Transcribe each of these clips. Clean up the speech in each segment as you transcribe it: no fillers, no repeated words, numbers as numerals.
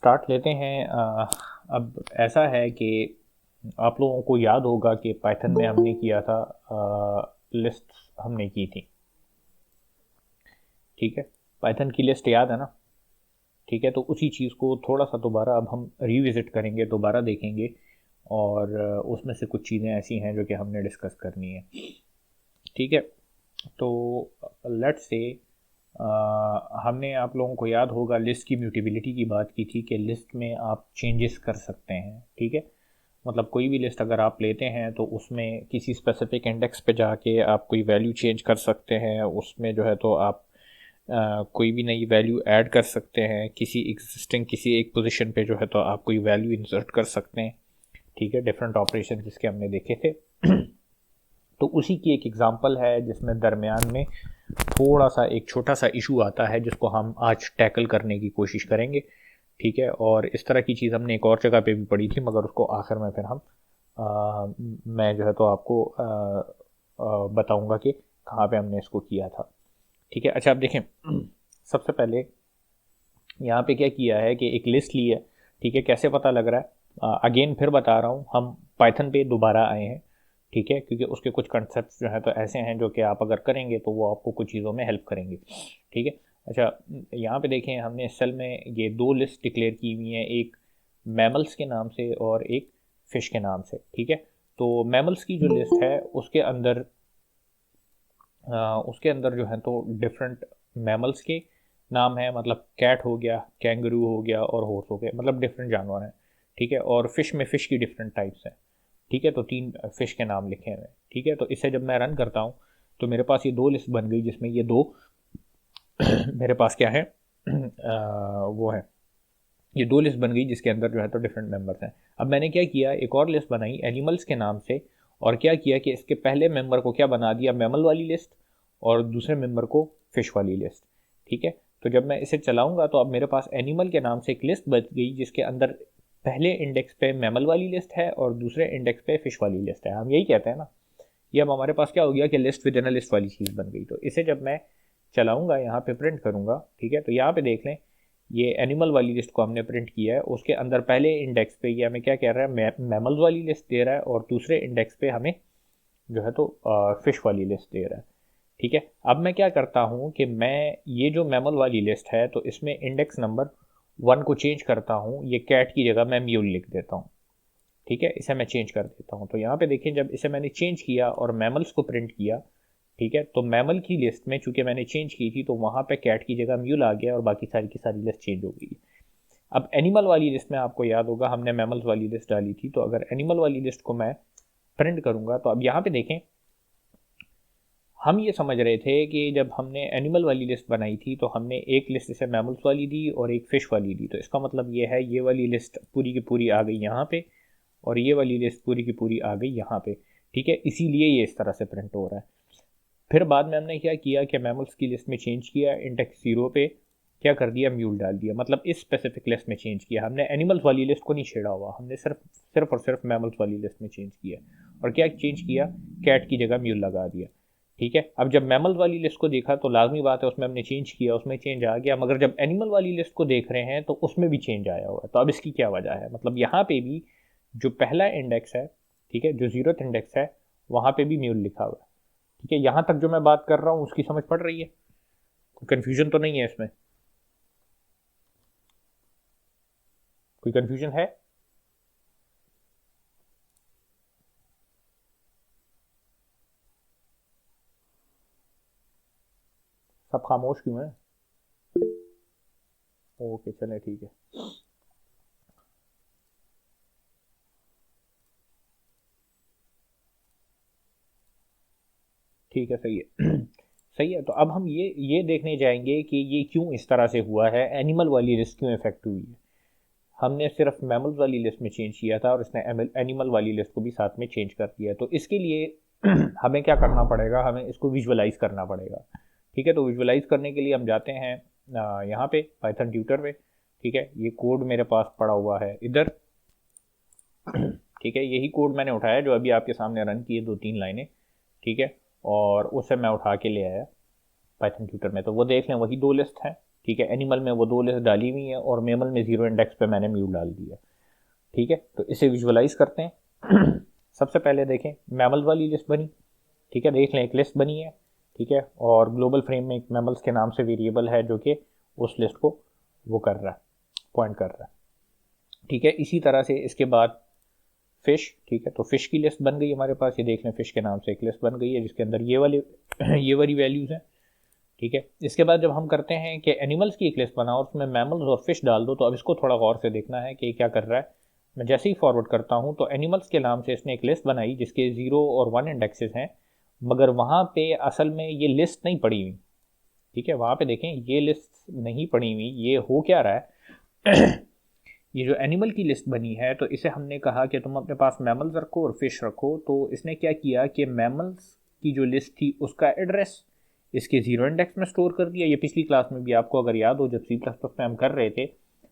Start लेते हैं। अब ऐसा है कि आप लोगों को याद होगा कि पाइथन में हमने किया था, लिस्ट हमने की थी। ठीक है, पाइथन की लिस्ट याद है ना। ठीक है, तो उसी चीज़ को थोड़ा सा दोबारा अब हम रिविज़िट करेंगे, दोबारा देखेंगे। और उसमें से कुछ चीज़ें ऐसी हैं जो कि हमने डिस्कस करनी है। ठीक है, तो लेट्स से हमने, आप लोगों को याद होगा, लिस्ट की म्यूटेबिलिटी की बात की थी कि लिस्ट में आप चेंजेस कर सकते हैं। ठीक है, मतलब कोई भी लिस्ट अगर आप लेते हैं तो उसमें किसी स्पेसिफिक इंडेक्स पे जाके आप कोई वैल्यू चेंज कर सकते हैं। उसमें जो है तो आप कोई भी नई वैल्यू ऐड कर सकते हैं। किसी एग्जिस्टिंग किसी एक पोजीशन पे जो है तो आप कोई वैल्यू इंसर्ट कर सकते हैं। ठीक है, डिफरेंट ऑपरेशन जिसके हमने देखे थे। तो उसी की एक एग्जांपल है जिसमें दरमियान में थोड़ा सा एक छोटा सा इशू आता है जिसको हम आज टैकल करने की कोशिश करेंगे। ठीक है, और इस तरह की चीज़ हमने एक और जगह पे भी पढ़ी थी, मगर उसको आखिर में फिर हम मैं जो है तो आपको बताऊंगा कि कहाँ पे हमने इसको किया था। ठीक है, अच्छा अब देखें। सबसे पहले यहाँ पे क्या किया है कि एक लिस्ट ली है। ठीक है, कैसे पता लग रहा है, अगेन फिर बता रहा हूँ, हम पाइथन पे दोबारा आए हैं। ठीक है, क्योंकि उसके कुछ कंसेप्ट जो है तो ऐसे हैं जो कि आप अगर करेंगे तो वो आपको कुछ चीज़ों में हेल्प करेंगे। ठीक है, अच्छा यहाँ पे देखें, हमने असल में ये दो लिस्ट डिक्लेयर की हुई हैं, एक मैमल्स के नाम से और एक फ़िश के नाम से। ठीक है, तो मैमल्स की जो लिस्ट है उसके अंदर जो है तो डिफरेंट मैमल्स के नाम है, मतलब कैट हो गया, कैंगरू हो गया और हॉर्स हो गया, मतलब डिफरेंट जानवर हैं। ठीक है, और फिश में फ़िश की डिफरेंट टाइप्स हैं। ठीक है, तो 3 फ़िश के नाम लिखे हुए हैं। ठीक है, तो इसे जब मैं रन करता हूँ तो मेरे पास ये 2 लिस्ट बन गई जिसमें ये 2 मेरे पास क्या है, वो है, ये 2 लिस्ट बन गई जिसके अंदर जो है तो डिफरेंट मेंबर्स हैं। अब मैंने क्या किया, एक और लिस्ट बनाई एनिमल्स के नाम से, और क्या किया कि इसके पहले मेंबर को क्या बना दिया, मैमल वाली लिस्ट, और दूसरे मेंबर को फिश वाली लिस्ट। ठीक है, तो जब मैं इसे चलाऊंगा तो अब मेरे पास एनिमल के नाम से एक लिस्ट बच गई जिसके अंदर पहले इंडेक्स पे मैमल वाली लिस्ट है और दूसरे इंडेक्स पे फिश वाली लिस्ट है। हम यही कहते हैं ना। ये अब हमारे पास क्या हो गया कि list with in a list वाली चीज़ बन गई। तो इसे जब मैं चलाऊंगा, यहाँ पे प्रिंट करूंगा। ठीक है, तो यहाँ पे देख लें, ये एनिमल वाली लिस्ट को हमने प्रिंट किया है। उसके अंदर पहले इंडेक्स पे ये हमें क्या कह रहा है, मैमल वाली लिस्ट दे रहा है, और दूसरे इंडेक्स पे हमें जो है तो फिश वाली लिस्ट दे रहा है। ठीक है, अब मैं क्या करता हूँ कि मैं ये जो मैमल वाली लिस्ट है तो इसमें इंडेक्स नंबर 1 को चेंज करता हूँ, ये कैट की जगह मैं म्यूल लिख देता हूँ। ठीक है, इसे मैं चेंज कर देता हूँ। तो यहाँ पे देखिए, जब इसे मैंने चेंज किया और मैमल्स को प्रिंट किया, ठीक है, तो मैमल की लिस्ट में चूंकि मैंने चेंज की थी तो वहाँ पे कैट की जगह म्यूल आ गया और बाकी सारी की सारी लिस्ट चेंज हो गई। अब एनिमल वाली लिस्ट में आपको याद होगा हमने मैमल्स वाली लिस्ट डाली थी, तो अगर एनिमल वाली लिस्ट को मैं प्रिंट करूंगा तो अब यहाँ पे देखें, हम ये समझ रहे थे कि जब हमने एनिमल वाली लिस्ट बनाई थी तो हमने एक लिस्ट इसे मैमल्स वाली दी और एक फ़िश वाली दी। तो इसका मतलब ये है, ये वाली लिस्ट पूरी की पूरी आ गई यहाँ पे और ये वाली लिस्ट पूरी की पूरी आ गई यहाँ पे। ठीक है, इसीलिए ये इस तरह से प्रिंट हो रहा है। फिर बाद में हमने क्या किया कि मैमल्स की लिस्ट में चेंज किया, इंडेक्स 0 पे क्या कर दिया, म्यूल डाल दिया, मतलब इस स्पेसिफिक लिस्ट में चेंज किया। हमने एनिमल्स वाली लिस्ट को नहीं छेड़ा हुआ, हमने सिर्फ सिर्फ और सिर्फ मैमल्स वाली लिस्ट में चेंज किया। और क्या चेंज किया, कैट की जगह म्यूल लगा दिया। ठीक है, अब जब मैमल वाली लिस्ट को देखा तो लाजमी बात है उसमें हमने चेंज किया, उसमें चेंज आ गया, मगर जब एनिमल वाली लिस्ट को देख रहे हैं तो उसमें भी चेंज आया हुआ है। तो अब इसकी क्या वजह है, मतलब यहाँ पे भी जो पहला इंडेक्स है, ठीक है, जो 0th इंडेक्स है, वहाँ पे भी म्यूल लिखा हुआ है। ठीक है, यहाँ तक जो मैं बात कर रहा हूँ उसकी समझ पड़ रही है, कोई कन्फ्यूजन तो नहीं है इसमें, कोई कन्फ्यूजन है? सब खामोश क्यों है? ओके, चले ठीक है। ठीक है, सही है। सही है, तो अब हम ये देखने जाएंगे कि ये क्यों इस तरह से हुआ है, एनिमल वाली लिस्ट क्यों इफेक्ट हुई है। हमने सिर्फ मैमल्स वाली लिस्ट में चेंज किया था और इसने एनिमल वाली लिस्ट को भी साथ में चेंज कर दिया। तो इसके लिए हमें क्या करना पड़ेगा, हमें इसको विजुअलाइज करना पड़ेगा। ठीक है, तो विजुअलाइज करने के लिए हम जाते हैं यहाँ पे पाइथन ट्यूटर पे। ठीक है, ये कोड मेरे पास पड़ा हुआ है इधर। ठीक है, यही कोड मैंने उठाया जो अभी आपके सामने रन किए, 2-3 लाइनें। ठीक है, और उसे मैं उठा के ले आया पाइथन ट्यूटर में। तो वो देख लें, वही 2 लिस्ट हैं। ठीक है, एनिमल में वो 2 लिस्ट डाली हुई है और मेमल में 0 इंडेक्स पे मैंने म्यूल डाल दिया। ठीक है, तो इसे विजुअलाइज करते हैं। सबसे पहले देखें मैमल वाली लिस्ट बनी, ठीक है, देख लें एक लिस्ट बनी है, ठीक है, और ग्लोबल फ्रेम में एक मैमल्स के नाम से वेरिएबल है जो कि उस लिस्ट को वो कर रहा है, पॉइंट कर रहा है। ठीक है, इसी तरह से इसके बाद फिश, ठीक है, तो फिश की लिस्ट बन गई हमारे पास, ये देख लें फिश के नाम से एक लिस्ट बन गई है जिसके अंदर ये वाली ये वाली वैल्यूज़ हैं। ठीक है, इसके बाद जब हम करते हैं कि एनिमल्स की एक लिस्ट बनाओ और उसमें मैमल्स और फिश डाल दो, तो अब इसको थोड़ा गौर से देखना है कि क्या कर रहा है। मैं जैसे ही फॉरवर्ड करता हूँ तो एनिमल्स के नाम से इसने एक लिस्ट बनाई जिसके 0 और 1 इंडेक्सेस हैं, मगर वहाँ पे असल में ये लिस्ट नहीं पड़ी हुई। ठीक है, वहाँ पे देखें ये लिस्ट नहीं पड़ी हुई, ये हो क्या रहा है। ये जो एनिमल की लिस्ट बनी है तो इसे हमने कहा कि तुम अपने पास मैमल्स रखो और फिश रखो, तो इसने क्या किया कि मैमल्स की जो लिस्ट थी उसका एड्रेस इसके 0 इंडेक्स में स्टोर कर दिया। ये पिछली क्लास में भी आपको अगर याद हो, जब C++ में हम कर रहे थे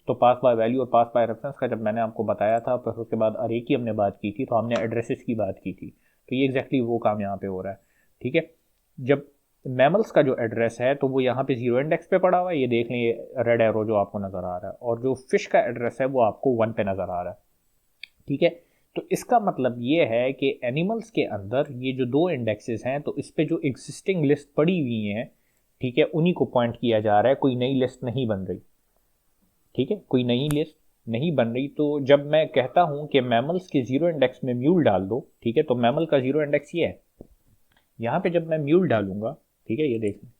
तो पास बाय वैल्यू और पास बाय रेफरेंस का जब मैंने आपको बताया था, फिर उसके बाद अरे की हमने बात की थी, तो हमने एड्रेसेस की बात की थी। तो ये एग्जैक्टली वो काम यहाँ पे हो रहा है। ठीक है, जब मैमल्स का जो एड्रेस है तो वो यहाँ पे 0 इंडेक्स पे पड़ा हुआ है, ये देख लें ये रेड एरो जो आपको नज़र आ रहा है, और जो फिश का एड्रेस है वो आपको 1 पे नज़र आ रहा है। ठीक है, तो इसका मतलब ये है कि एनिमल्स के अंदर ये जो 2 इंडेक्सेस हैं तो इस पे जो एग्जिस्टिंग लिस्ट पड़ी हुई हैं, ठीक है, उन्हीं को पॉइंट किया जा रहा है, कोई नई लिस्ट नहीं बन रही। ठीक है, कोई नई लिस्ट नहीं बन रही। तो जब मैं कहता हूं कि मैमल्स के 0 इंडेक्स में म्यूल डाल दो, ठीक है, तो मैमल का 0 इंडेक्स ये है, यहां पे जब मैं म्यूल डालूंगा, ठीक है, ये देख लें,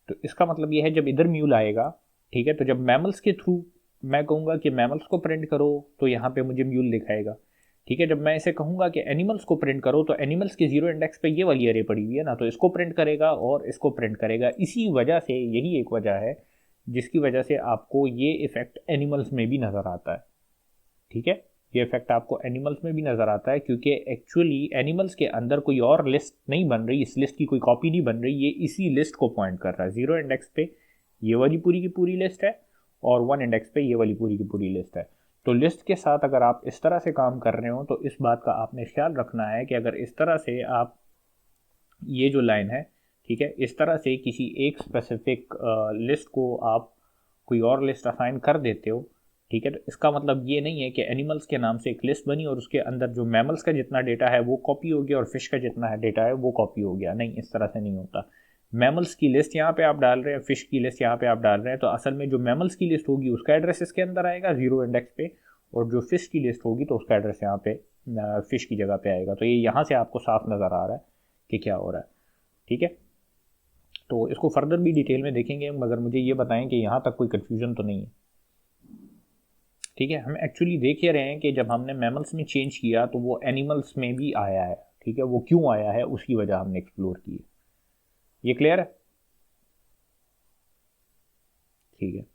तो इसका मतलब ये है जब इधर म्यूल आएगा, ठीक है, तो जब मैमल्स के थ्रू मैं कहूंगा कि मैमल्स को प्रिंट करो तो यहाँ पे मुझे म्यूल दिखाएगा। ठीक है, जब मैं इसे कहूंगा कि एनिमल्स को प्रिंट करो तो एनिमल्स के 0 इंडेक्स पे ये वाली अरे पड़ी हुई है ना, तो इसको प्रिंट करेगा और इसको प्रिंट करेगा। इसी वजह से, यही एक वजह है जिसकी वजह से आपको ये इफेक्ट एनिमल्स में भी नज़र आता है। ठीक है, ये इफेक्ट आपको एनिमल्स में भी नज़र आता है क्योंकि एक्चुअली एनिमल्स के अंदर कोई और लिस्ट नहीं बन रही, इस लिस्ट की कोई कॉपी नहीं बन रही, ये इसी लिस्ट को पॉइंट कर रहा है। 0 इंडेक्स पे ये वाली पूरी की पूरी लिस्ट है और 1 इंडेक्स पे ये वाली पूरी की पूरी लिस्ट है। तो लिस्ट के साथ अगर आप इस तरह से काम कर रहे हो तो इस बात का आपने ख्याल रखना है कि अगर इस तरह से आप ये जो लाइन है, ठीक है, इस तरह से किसी एक स्पेसिफिक लिस्ट को आप कोई और लिस्ट असाइन कर देते हो, ठीक है, तो इसका मतलब ये नहीं है कि एनिमल्स के नाम से एक लिस्ट बनी और उसके अंदर जो मैमल्स का जितना डेटा है वो कॉपी हो गया और फिश का जितना है डेटा है वो कॉपी हो गया। नहीं, इस तरह से नहीं होता। मैमल्स की लिस्ट यहाँ पे आप डाल रहे हैं, फिश की लिस्ट यहाँ पे आप डाल रहे हैं, तो असल में जो मैमल्स की लिस्ट होगी उसका एड्रेस इसके अंदर आएगा 0 इंडेक्स पे, और जो फिश की लिस्ट होगी तो उसका एड्रेस यहाँ पे फिश की जगह पे आएगा। तो ये यहाँ से आपको साफ नज़र आ रहा है कि क्या हो रहा है। ठीक है, तो इसको फर्दर भी डिटेल में देखेंगे, मगर मुझे ये बताएं कि यहाँ तक कोई कन्फ्यूजन तो नहीं है। ठीक है, हम एक्चुअली देख ही रहे हैं कि जब हमने मैमल्स में चेंज किया तो वो एनिमल्स में भी आया है। ठीक है, वो क्यों आया है उसकी वजह हमने एक्सप्लोर की है। ये क्लियर है? ठीक है,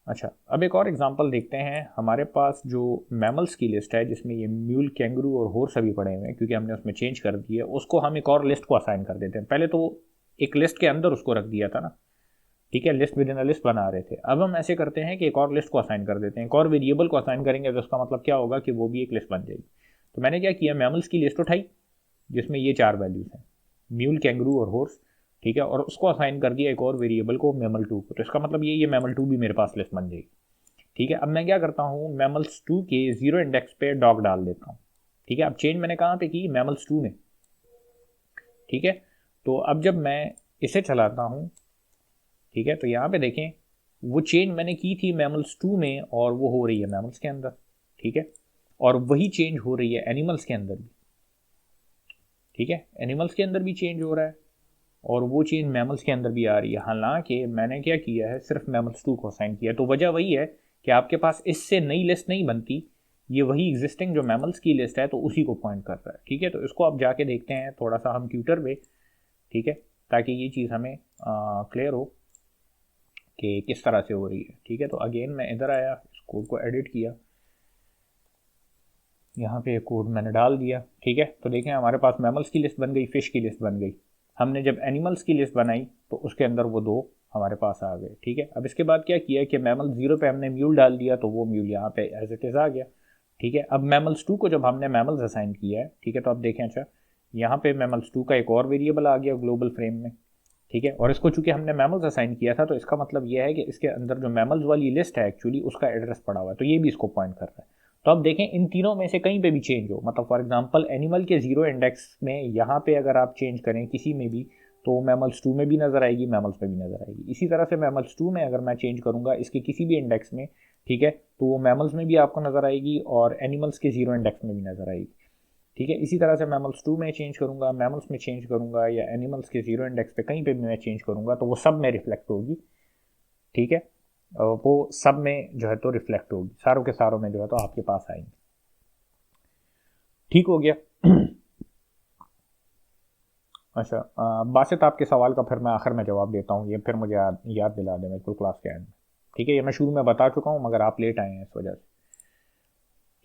अच्छा, अब एक और एग्जांपल देखते हैं। हमारे पास जो मैमल्स की लिस्ट है जिसमें ये म्यूल, कैंगरू और हॉर्स सभी पड़े हुए हैं, क्योंकि हमने उसमें चेंज कर दिया, उसको हम एक और लिस्ट को असाइन कर देते हैं। पहले तो एक लिस्ट के अंदर उसको रख दिया था ना, ठीक है, list with in a list बना रहे थे। अब हम ऐसे करते हैं कि एक और लिस्ट को असाइन कर देते हैं, एक और वेरिएबल को असाइन करेंगे, तो उसका मतलब क्या होगा कि वो भी एक लिस्ट बन जाएगी। तो मैंने क्या किया, मैमल्स की लिस्ट उठाई जिसमें ये 4 वैल्यूज हैं, म्यूल, कैंगरू और हॉर्स, ठीक है, और उसको असाइन कर दिया एक और वेरिएबल को, मैमल 2 को। तो इसका मतलब ये मैमल 2 भी मेरे पास लिस्ट बन जाएगी। ठीक है, अब मैं क्या करता हूँ, मैमल्स 2 के 0 इंडेक्स पे डॉग डाल देता हूँ। ठीक है, अब चेंज मैंने कहाँ पे की, मैमल्स 2 में। ठीक है, तो अब जब मैं इसे चलाता हूँ, ठीक है, तो यहाँ पे देखें वो चेंज मैंने की थी मैमल्स 2 में और वो हो रही है मैमल्स के अंदर। ठीक है, और वही चेंज हो रही है एनिमल्स के अंदर भी। ठीक है, एनिमल्स के अंदर भी चेंज हो रहा है और वो चेंज मैमल्स के अंदर भी आ रही है। हालांकि मैंने क्या किया है, सिर्फ मैमल्स 2 को असाइन किया। तो वजह वही है कि आपके पास इससे नई लिस्ट नहीं बनती, ये वही एग्जिस्टिंग जो मैमल्स की लिस्ट है तो उसी को पॉइंट कर रहा है। ठीक है, तो इसको आप जाके देखते हैं थोड़ा सा हम ट्यूटर पे, ठीक है, ताकि ये चीज़ हमें क्लियर हो कि किस तरह से हो रही है। ठीक है, तो अगेन मैं इधर आया, इस कोड को एडिट किया, यहाँ पे कोड मैंने डाल दिया। ठीक है, तो देखें हमारे पास मैमल्स की लिस्ट बन गई, फिश की लिस्ट बन गई। हमने जब एनिमल्स की लिस्ट बनाई तो उसके अंदर वो 2 हमारे पास आ गए। ठीक है, अब इसके बाद क्या किया कि मैमल 0 पे हमने म्यूल डाल दिया तो वो म्यूल यहाँ पे एज इट इज़ आ गया। ठीक है, अब मैमल्स 2 को जब हमने मैमल्स असाइन किया है, ठीक है, तो अब देखें, अच्छा, यहाँ पे मैमल्स 2 का एक और वेरिएबल आ गया ग्लोबल फ्रेम में। ठीक है। और इसको चूंकि हमने मैमल्स असाइन किया था तो इसका मतलब ये है कि इसके अंदर जो मैमल्स वाली लिस्ट है एक्चुअली उसका एड्रेस पड़ा हुआ है, तो ये भी इसको पॉइंट कर रहा है। तो अब देखें इन तीनों में से कहीं पे भी चेंज हो, मतलब फॉर एग्जांपल एनिमल के जीरो इंडेक्स में यहाँ पे अगर आप चेंज करें किसी में भी तो मैमल्स 2 में भी नज़र आएगी, मैमल्स में भी नज़र आएगी। इसी तरह से मैमल्स 2 में अगर मैं चेंज करूँगा इसके किसी भी इंडेक्स में, ठीक है, तो वो मैमल्स में भी आपको नज़र आएगी और एनिमल्स के जीरो इंडेक्स में भी नज़र आएगी। ठीक है। इसी तरह से मैमल्स 2 में चेंज करूँगा, मैमल्स में चेंज करूँगा या एनिमल्स के जीरो इंडेक्स पे कहीं पे भी मैं चेंज करूँगा तो वो सब में रिफ्लेक्ट होगी। ठीक है। वो सब में जो है तो रिफ्लेक्ट होगी, सारों के सारों में जो है तो आपके पास आएंगे। ठीक हो गया। अच्छा, बासित आपके सवाल का फिर मैं आखिर में जवाब देता हूँ, ये फिर मुझे याद दिला दें बिल्कुल क्लास के एंड में। ठीक है, ये मैं शुरू में बता चुका हूँ मगर आप लेट आए हैं इस वजह से।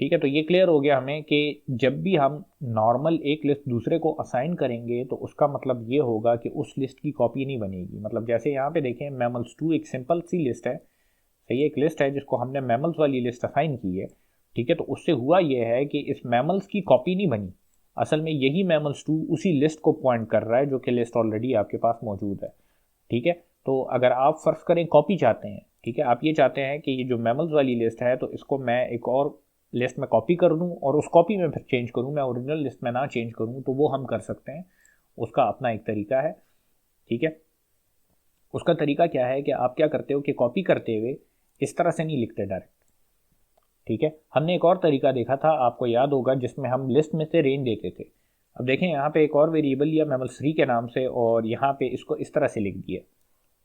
ठीक है, तो ये क्लियर हो गया हमें कि जब भी हम नॉर्मल एक लिस्ट दूसरे को असाइन करेंगे तो उसका मतलब ये होगा कि उस लिस्ट की कॉपी नहीं बनेगी। मतलब जैसे यहाँ पे देखें मैमल्स 2 एक सिंपल सी लिस्ट है, सही, एक लिस्ट है जिसको हमने मैमल्स वाली लिस्ट असाइन की है। ठीक है, तो उससे हुआ ये है कि इस मैमल्स की कॉपी नहीं बनी, असल में यही मैमल्स 2 उसी लिस्ट को पॉइंट कर रहा है जो कि लिस्ट ऑलरेडी आपके पास मौजूद है। ठीक है, तो अगर आप फर्ज करें कॉपी चाहते हैं, ठीक है, आप ये चाहते हैं कि ये जो मैमल्स वाली लिस्ट है तो इसको मैं एक और लिस्ट में कॉपी कर दूं और उस कॉपी में फिर चेंज करूं, मैं ओरिजिनल लिस्ट में ना चेंज करूं, तो वो हम कर सकते हैं, उसका अपना एक तरीका है। ठीक है, उसका तरीका क्या है कि आप क्या करते हो कि कॉपी करते हुए इस तरह से नहीं लिखते डायरेक्ट। ठीक है, हमने एक और तरीका देखा था, आपको याद होगा, जिसमें हम लिस्ट में से रेंज देते थे। अब देखें यहाँ पे एक और वेरिएबल लिया मैमल्स 3 के नाम से और यहाँ पे इसको इस तरह से लिख दिया।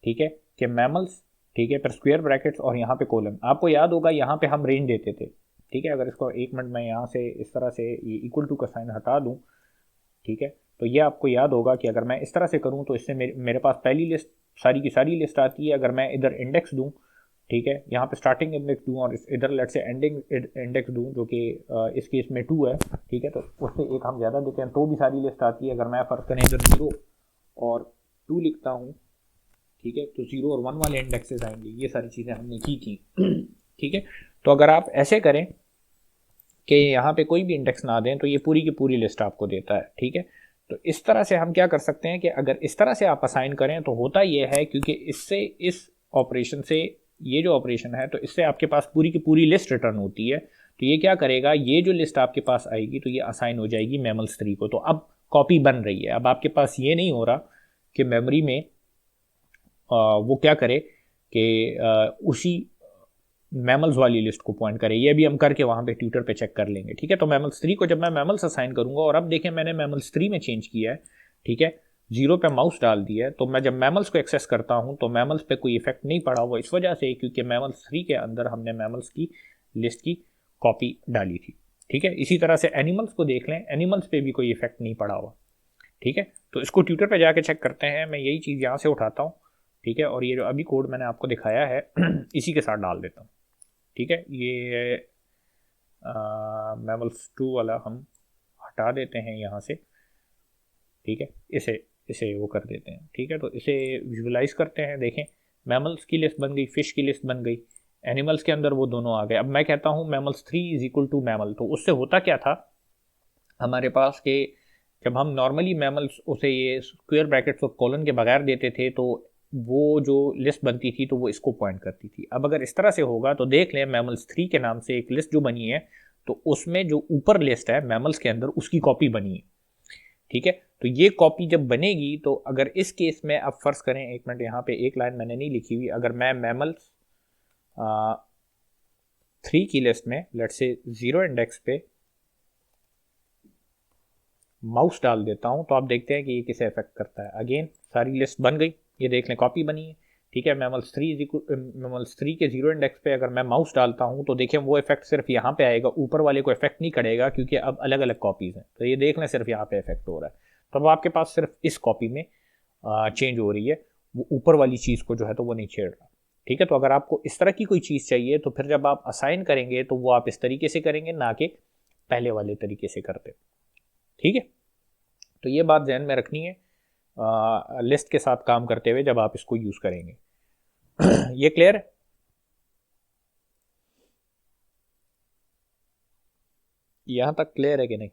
ठीक है, कि मैमल्स, ठीक है, फिर स्क्वायर ब्रैकेट्स और यहाँ पे कोलन। आपको याद होगा यहाँ पे हम रेंज देते थे। ठीक है, अगर इसको एक मिनट में यहाँ से इस तरह से ये इक्वल टू का साइन हटा दूँ, ठीक है, तो ये आपको याद होगा कि अगर मैं इस तरह से करूँ तो इससे मेरे पास पहली लिस्ट सारी की सारी लिस्ट आती है। अगर मैं इधर इंडेक्स दूँ, ठीक है, यहाँ पे स्टार्टिंग इंडेक्स दूँ और इधर लेट से एंडिंग इंडेक्स दूँ जो कि इस केस में 2 है, ठीक है, तो उससे एक हम ज़्यादा देते हैं तो भी सारी लिस्ट आती है। अगर मैं फ़र्क करें इधर 0 और 2 लिखता हूँ, ठीक है, तो 0 और 1 वाले इंडेक्सेस आएंगे। ये सारी चीज़ें हमने की थी। ठीक है, तो अगर आप ऐसे करें कि यहाँ पे कोई भी इंडेक्स ना दें तो ये पूरी की पूरी लिस्ट आपको देता है। ठीक है, तो इस तरह से हम क्या कर सकते हैं कि अगर इस तरह से आप असाइन करें तो होता ये है, क्योंकि इससे इस ऑपरेशन से ये जो ऑपरेशन है तो इससे आपके पास पूरी की पूरी लिस्ट रिटर्न होती है। तो ये क्या करेगा, ये जो लिस्ट आपके पास आएगी तो ये असाइन हो जाएगी मैमल्स 3 को। तो अब कॉपी बन रही है। अब आपके पास ये नहीं हो रहा कि मेमोरी में वो क्या करे कि उसी मैमल्स वाली लिस्ट को पॉइंट करे। ये भी हम करके वहाँ पे ट्यूटर पे चेक कर लेंगे। ठीक है, तो मैमल्स 3 को जब मैं मैमल्स असाइन करूँगा और अब देखें मैंने मैमल्स 3 में चेंज किया है, ठीक है, 0 पे माउस डाल दिया है, तो मैं जब मैमल्स को एक्सेस करता हूँ तो मैमल्स पे कोई इफेक्ट नहीं पड़ा हुआ, इस वजह से क्योंकि मैमल्स 3 के अंदर हमने मैमल्स की लिस्ट की कॉपी डाली थी। ठीक है, इसी तरह से एनिमल्स को देख लें, एनिमल्स पे भी कोई इफेक्ट नहीं पड़ा हुआ। ठीक है, तो इसको ट्यूटर पे जाके चेक करते हैं। मैं यही चीज़ यहाँ से उठाता हूँ, ठीक है, और ये जो अभी कोड मैंने आपको दिखाया है इसी के साथ डाल देता हूँ। ठीक है, ये मैमल्स 2 वाला हम हटा देते हैं यहाँ से। ठीक है, इसे इसे वो कर देते हैं। ठीक है, तो इसे विजुलाइज करते हैं। देखें मैमल्स की लिस्ट बन गई, फिश की लिस्ट बन गई, एनिमल्स के अंदर वो दोनों आ गए। अब मैं कहता हूँ mammals 3 is equal to mammal, तो उससे होता क्या था हमारे पास के जब हम नॉर्मली मैमल्स उसे ये स्क्वायर ब्रैकेट्स और कॉलन के बगैर देते थे तो वो जो लिस्ट बनती थी तो वो इसको पॉइंट करती थी। अब अगर इस तरह से होगा तो देख लें मैमल्स 3 के नाम से एक लिस्ट जो बनी है तो उसमें जो ऊपर लिस्ट है मैमल्स के अंदर उसकी कॉपी बनी है। ठीक है, तो ये कॉपी जब बनेगी तो अगर इस केस में अब फर्ज करें, एक मिनट, यहाँ पे एक लाइन मैंने नहीं लिखी हुई, अगर मैं मैमल्स 3 की लिस्ट में लेट से 0 इंडेक्स पे माउस डाल देता हूं तो आप देखते हैं कि ये किसे अफेक्ट करता है। अगेन सारी लिस्ट बन गई, ये देख लें कॉपी बनी है। ठीक है, मैमल्स 3 के 0 इंडेक्स पे अगर मैं माउस डालता हूं तो देखें वो इफेक्ट सिर्फ यहाँ पे आएगा, ऊपर वाले को इफेक्ट नहीं करेगा क्योंकि अब अलग अलग कॉपीज हैं। तो ये देख लें सिर्फ यहाँ पे इफेक्ट हो रहा है। तो अब आपके पास सिर्फ इस कॉपी में चेंज हो रही है, वो ऊपर वाली चीज़ को जो है तो वो नहीं छेड़ रहा। ठीक है, तो अगर आपको इस तरह की कोई चीज़ चाहिए तो फिर जब आप असाइन करेंगे तो वो आप इस तरीके से करेंगे, ना कि पहले वाले तरीके से करते। ठीक है, तो ये बात ध्यान में रखनी है लिस्ट के साथ काम करते हुए जब आप इसको यूज करेंगे। ये क्लियर है? यहां तक क्लियर है कि नहीं?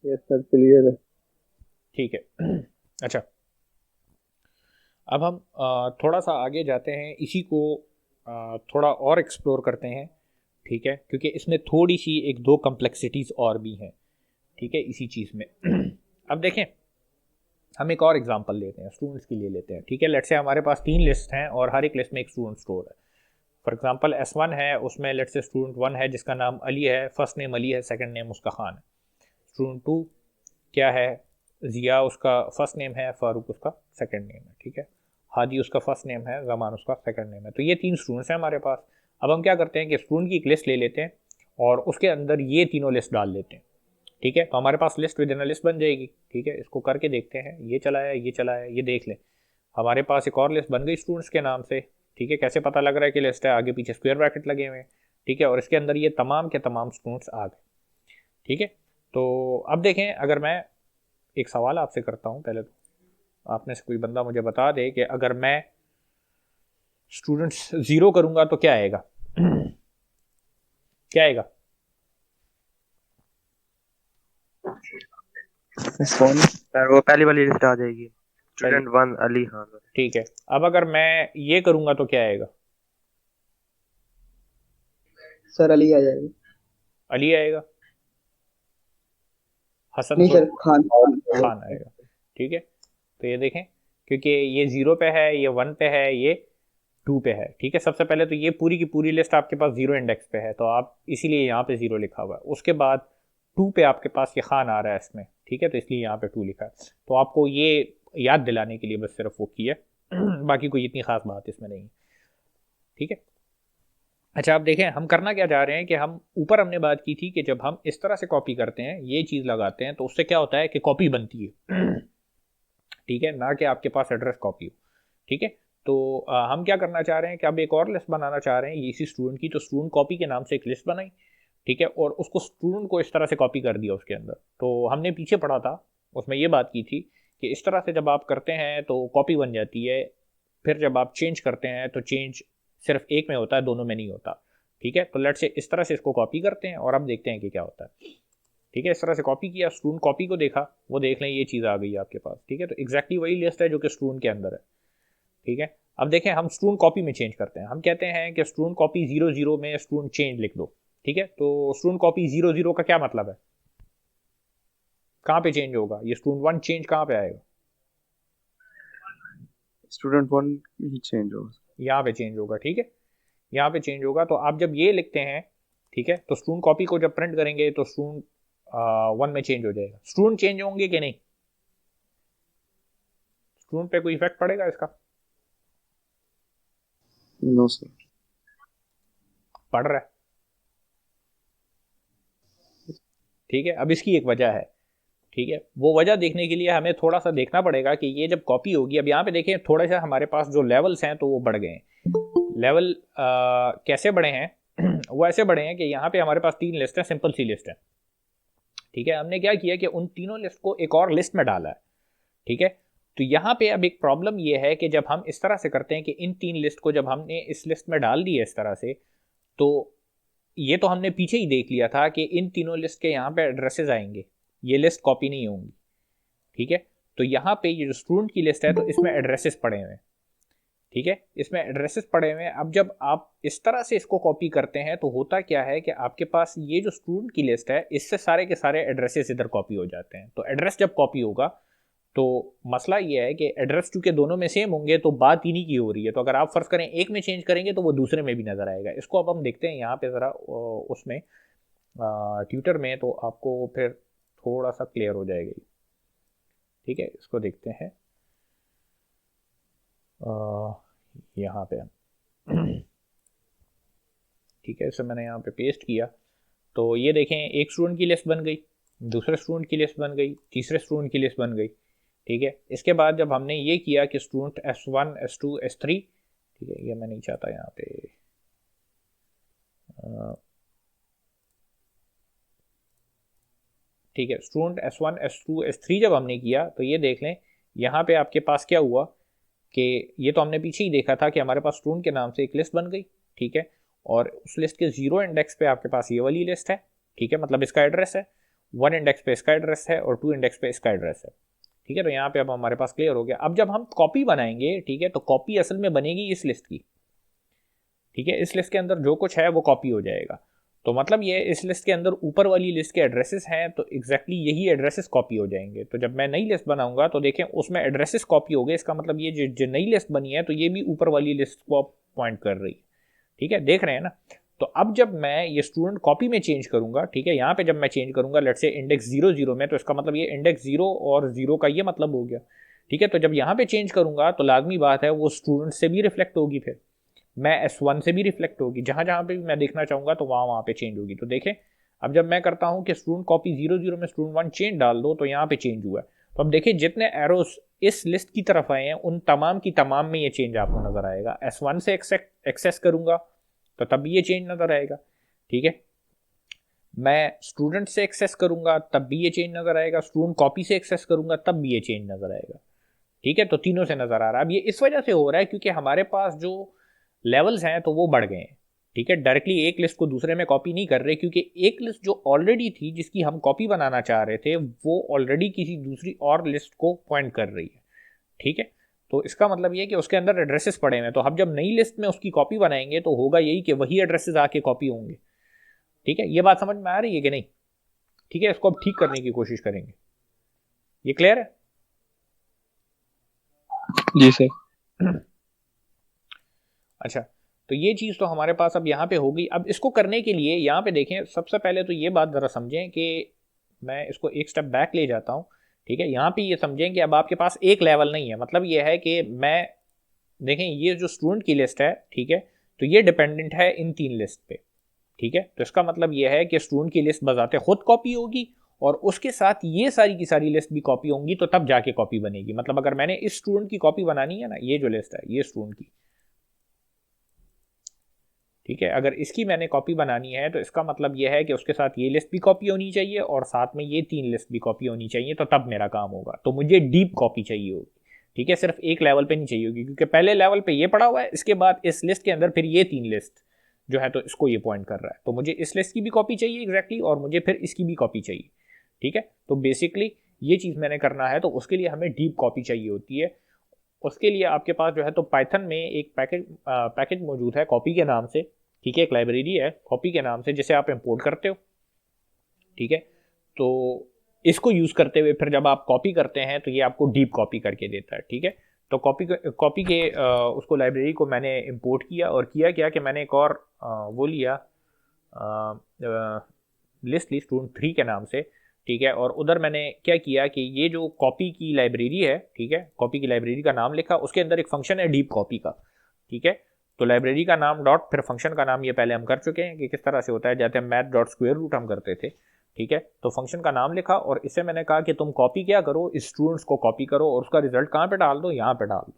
यस सर क्लियर है। ठीक है। अच्छा, अब हम थोड़ा सा आगे जाते हैं, इसी को थोड़ा और एक्सप्लोर करते हैं। ठीक है, क्योंकि इसमें थोड़ी सी एक दो कम्प्लेक्सिटीज़ और भी हैं। ठीक है, इसी चीज़ में। अब देखें, हम एक और एग्जांपल लेते हैं, स्टूडेंट्स के लिए लेते हैं। ठीक है, लेट्स से हमारे पास 3 लिस्ट हैं और हर एक लिस्ट में एक स्टूडेंट स्टोर है। फॉर एग्जांपल S1 है, उसमें लेट्स से स्टूडेंट 1 है जिसका नाम अली है, फर्स्ट नेम अली है, सेकंड नेम उसका खान है। स्टूडेंट 2 क्या है, ज़िया उसका फर्स्ट नेम है, फ़ारूक उसका सेकंड नेम है। ठीक है, हादी उसका फर्स्ट नेम है, जमान उसका सेकंड नेम है। तो ये 3 स्टूडेंट्स हैं हमारे पास। अब हम क्या करते हैं कि स्टूडेंट की एक लिस्ट ले लेते हैं और उसके अंदर ये तीनों लिस्ट डाल लेते हैं। ठीक है, तो हमारे पास list with in a list बन जाएगी। ठीक है, इसको करके देखते हैं, ये चला है, ये चला है, ये देख लें। हमारे पास एक और लिस्ट बन गई स्टूडेंट्स के नाम से। ठीक है, कैसे पता लग रहा है कि लिस्ट है, आगे पीछे स्क्वायर ब्रैकेट लगे हुए हैं। ठीक है, और इसके अंदर ये तमाम के तमाम स्टूडेंट्स आ गए। ठीक है, तो अब देखें, अगर मैं एक सवाल आपसे करता हूं, पहले तो आपने से कोई बंदा मुझे बता दे कि अगर मैं स्टूडेंट्स 0 करूंगा तो क्या आएगा। क्या आएगा। कौन? सर वो पहली वाली लिस्ट आ जाएगी, पहले, स्टूडेंट 1 अली खान। ठीक है, अब अगर मैं ये करूंगा तो क्या आएगा। सर अली आ जाएगी। अली आएगा, हसन नहीं तो सर, खान। खान आएगा। ठीक है, तो ये देखें, क्योंकि ये 0 पे है, ये 1 पे है, ये 2 पे है। ठीक है, सबसे पहले तो ये पूरी की पूरी लिस्ट आपके पास 0 इंडेक्स पे है, तो आप इसीलिए यहाँ पे 0 लिखा हुआ है। उसके बाद 2 पे आपके पास ये खान आ रहा है इसमें। ठीक है, तो इसलिए यहाँ पे 2 लिखा है। तो आपको ये याद दिलाने के लिए बस सिर्फ वो की है। बाकी कोई इतनी खास बात इसमें नहीं है। ठीक है, अच्छा, आप देखें हम करना क्या चाह रहे हैं कि हम ऊपर हमने बात की थी कि जब हम इस तरह से कॉपी करते हैं, ये चीज़ लगाते हैं, तो उससे क्या होता है कि कॉपी बनती है। ठीक है, ना कि आपके पास एड्रेस कॉपी हो। ठीक है, तो हम क्या करना चाह रहे हैं कि अब एक और लिस्ट बनाना चाह रहे हैं ये इसी स्टूडेंट की। तो स्टूडेंट कॉपी के नाम से एक लिस्ट बनाई। ठीक है, और उसको स्टूडेंट को इस तरह से कॉपी कर दिया उसके अंदर। तो हमने पीछे पढ़ा था, उसमें ये बात की थी कि इस तरह से जब आप करते हैं तो कॉपी बन जाती है। फिर जब आप चेंज करते हैं तो चेंज सिर्फ एक में होता है, दोनों में नहीं होता। ठीक है, तो लेट से इस तरह से इसको कॉपी करते हैं और अब देखते हैं कि क्या होता है। ठीक है, इस तरह से कॉपी किया, स्टूडेंट कॉपी को देखा, वो देख लें ये चीज़ आ गई आपके पास। ठीक है, तो एग्जैक्टली वही लिस्ट है जो कि स्टूडेंट के अंदर है। ठीक है, अब देखें हम स्टूडेंट कॉपी में चेंज करते हैं। हम कहते हैं कि स्टूडेंट कॉपी 0 0 में स्टूडेंट चेंज लिख दो। ठीक है, तो स्टूडेंट कॉपी 0 0 का क्या मतलब है, कहाँ पे चेंज होगा, ये स्टूडेंट 1 चेंज कहाँ पे आएगा। स्टूडेंट 1 ही चेंज होगा। यहाँ पे चेंज होगा। ठीक है, यहाँ पे चेंज होगा। तो आप जब ये लिखते हैं, ठीक है, तो स्टूडेंट कॉपी को जब प्रिंट करेंगे तो स्टूडेंट 1 में चेंज हो जाएगा। स्टूडेंट चेंज होंगे कि नहीं, स्टूडेंट पे कोई इफेक्ट पड़ेगा इसका। No sir. पड़ रहा है। ठीक है, अब इसकी एक वजह है। ठीक है, वो वजह देखने के लिए हमें थोड़ा सा देखना पड़ेगा कि ये जब कॉपी होगी, अब यहाँ पे देखें थोड़ा सा हमारे पास जो लेवल्स हैं तो वो बढ़ गए हैं। लेवल कैसे बढ़े हैं। वो ऐसे बढ़े हैं कि यहाँ पे हमारे पास 3 लिस्ट है, सिंपल सी लिस्ट है। ठीक है, हमने क्या किया कि उन तीनों लिस्ट को एक और लिस्ट में डाला है। ठीक है, तो यहाँ पे अब एक प्रॉब्लम ये है कि जब हम इस तरह से करते हैं कि इन 3 लिस्ट को जब हमने इस लिस्ट में डाल दिया इस तरह से, तो ये तो हमने पीछे ही देख लिया था कि इन तीनों लिस्ट के यहाँ पे एड्रेसेस आएंगे, ये लिस्ट कॉपी नहीं होंगी। ठीक है, तो यहाँ पे ये जो स्टूडेंट की लिस्ट है तो इसमें एड्रेसेस पड़े हुए हैं। ठीक है, इसमें एड्रेसेस पड़े हुए हैं। अब जब आप इस तरह से इसको कॉपी करते हैं तो होता क्या है कि आपके पास ये जो स्टूडेंट की लिस्ट है इससे सारे के सारे एड्रेसेस इधर कॉपी हो जाते हैं। तो एड्रेस जब कॉपी होगा तो मसला ये है कि एड्रेस चूंकि दोनों में सेम होंगे तो बात इन्हीं की हो रही है। तो अगर आप फर्ज करें एक में चेंज करेंगे तो वो दूसरे में भी नजर आएगा। इसको अब हम देखते हैं यहाँ पे ज़रा उसमें ट्यूटर में, तो आपको फिर थोड़ा सा क्लियर हो जाएगा ये। ठीक है, इसको देखते हैं यहाँ पे हम। ठीक है, इसे मैंने यहाँ पे पेस्ट किया, तो ये देखें एक स्टूडेंट की लिस्ट बन गई, दूसरे स्टूडेंट की लिस्ट बन गई, तीसरे स्टूडेंट की लिस्ट बन गई। ठीक है, इसके बाद जब हमने ये किया कि स्टूडेंट S1 S2 S3, ठीक है, ये मैं नहीं चाहता यहाँ पे ठीक है, स्टूडेंट S1 S2 S3 जब हमने किया तो ये देख लें यहाँ पे आपके पास क्या हुआ कि ये तो हमने पीछे ही देखा था कि हमारे पास स्टूडेंट के नाम से एक लिस्ट बन गई। ठीक है, और उस लिस्ट के 0 इंडेक्स पे आपके पास ये वाली लिस्ट है। ठीक है, मतलब इसका एड्रेस है। 1 इंडेक्स पे इसका एड्रेस है और 2 इंडेक्स पे इसका एड्रेस है। ठीक है, तो यहाँ पे अब हमारे पास क्लियर हो गया। अब जब हम कॉपी बनाएंगे, ठीक है, तो कॉपी असल में बनेगी इस लिस्ट की। ठीक है, इस लिस्ट के अंदर जो कुछ है वो कॉपी हो जाएगा। तो मतलब ये इस लिस्ट के अंदर ऊपर वाली लिस्ट के एड्रेसेस हैं, तो एग्जैक्टली यही एड्रेसेस कॉपी हो जाएंगे। तो जब मैं नई लिस्ट बनाऊंगा तो देखें उसमें एड्रेसेस कॉपी हो गए, इसका मतलब ये जो नई लिस्ट बनी है तो ये भी ऊपर वाली लिस्ट को पॉइंट कर रही है। ठीक है, देख रहे हैं ना। तो अब जब मैं ये स्टूडेंट कॉपी में चेंज करूंगा, ठीक है, यहाँ पे जब मैं चेंज करूंगा लेट्स से इंडेक्स 0 0 में, तो इसका मतलब ये इंडेक्स 0 और 0 का ये मतलब हो गया। ठीक है, तो जब यहाँ पे चेंज करूंगा तो लाजमी बात है वो स्टूडेंट से भी रिफ्लेक्ट होगी, फिर मैं S1 से भी रिफ्लेक्ट होगी, जहां जहां पे भी मैं देखना चाहूंगा तो वहां वहां पे चेंज होगी। तो देखें अब जब मैं करता हूं कि स्टूडेंट कॉपी 0 0 में स्टूडेंट 1 चेंज डाल दो, तो यहाँ पे चेंज हुआ है। तो अब देखिए जितने एरोस इस लिस्ट की तरफ आए हैं उन तमाम की तमाम में ये चेंज आपको नजर आएगा। S1 से एक्सेस करूंगा तो तब भी ये चेंज नजर आएगा। ठीक है, मैं स्टूडेंट से एक्सेस करूंगा तब भी ये चेंज नजर आएगा, स्टूडेंट कॉपी से एक्सेस करूंगा तब भी ये चेंज नजर आएगा। ठीक है, तो तीनों से नजर आ रहा है। अब ये इस वजह से हो रहा है क्योंकि हमारे पास जो लेवल्स हैं तो वो बढ़ गए हैं। ठीक है, डायरेक्टली एक लिस्ट को दूसरे में कॉपी नहीं कर रहे, क्योंकि एक लिस्ट जो ऑलरेडी थी जिसकी हम कॉपी बनाना चाह रहे थे वो ऑलरेडी किसी दूसरी और लिस्ट को पॉइंट कर रही है। ठीक है, तो इसका मतलब ये है कि उसके अंदर एड्रेसेस पड़े हुए हैं, तो हम जब नई लिस्ट में उसकी कॉपी बनाएंगे तो होगा यही कि वही एड्रेसेस आके कॉपी होंगे। ठीक है, ये बात समझ में आ रही है कि नहीं? ठीक है, इसको अब ठीक करने की कोशिश करेंगे। ये क्लियर है? जी सर। अच्छा, तो ये चीज़ तो हमारे पास अब यहाँ पे हो गई। अब इसको करने के लिए यहाँ पे देखें, सबसे पहले तो ये बात ज़रा समझें कि मैं इसको एक स्टेप बैक ले जाता हूँ। ठीक है, यहाँ पे ये समझें कि अब आपके पास एक लेवल नहीं है, मतलब ये है कि मैं देखें ये जो स्टूडेंट की लिस्ट है, ठीक है, तो ये डिपेंडेंट है इन 3 लिस्ट पे। ठीक है, तो इसका मतलब ये है कि स्टूडेंट की लिस्ट बजाते खुद कॉपी होगी और उसके साथ ये सारी की सारी लिस्ट भी कॉपी होंगी, तो तब जाके कॉपी बनेगी। मतलब अगर मैंने इस स्टूडेंट की कॉपी बनानी है ना, ये जो लिस्ट है ये स्टूडेंट की, ठीक है, अगर इसकी मैंने कॉपी बनानी है तो इसका मतलब यह है कि उसके साथ ये लिस्ट भी कॉपी होनी चाहिए और साथ में ये 3 लिस्ट भी कॉपी होनी चाहिए, तो तब मेरा काम होगा। तो मुझे डीप कॉपी चाहिए होगी। ठीक है, सिर्फ एक लेवल पे नहीं चाहिए होगी, क्योंकि पहले लेवल पे ये पड़ा हुआ है, इसके बाद इस लिस्ट के अंदर फिर ये 3 लिस्ट जो है तो इसको ये पॉइंट कर रहा है, तो मुझे इस लिस्ट की भी कॉपी चाहिए एग्जैक्टली, और मुझे फिर इसकी भी कॉपी चाहिए। ठीक है, तो बेसिकली ये चीज़ मैंने करना है, तो उसके लिए हमें डीप कॉपी चाहिए होती है। उसके लिए आपके पास जो है तो पाइथन में एक पैकेज मौजूद है कॉपी के नाम से। ठीक है, एक लाइब्रेरी है कॉपी के नाम से जिसे आप इंपोर्ट करते हो। ठीक है, तो इसको यूज़ करते हुए फिर जब आप कॉपी करते हैं तो ये आपको डीप कॉपी करके देता है। ठीक है, तो कॉपी के उसको लाइब्रेरी को मैंने इंपोर्ट किया और किया क्या कि मैंने एक और वो लिया लिस्ट ली स्टूडेंट 3 के नाम से। ठीक है, और उधर मैंने क्या किया कि ये जो कॉपी की लाइब्रेरी है, ठीक है, कॉपी की लाइब्रेरी का नाम लिखा, उसके अंदर एक फंक्शन है डीप कॉपी का। ठीक है, तो लाइब्रेरी का नाम डॉट फिर फंक्शन का नाम, ये पहले हम कर चुके हैं कि किस तरह से होता है, जैसे मैथ डॉट स्क्वायर रूट हम करते थे। ठीक है, तो फंक्शन का नाम लिखा और इससे मैंने कहा कि तुम कॉपी क्या करो, स्टूडेंट्स को कॉपी करो और उसका रिजल्ट कहाँ पे डाल दो, यहाँ पे डाल दो।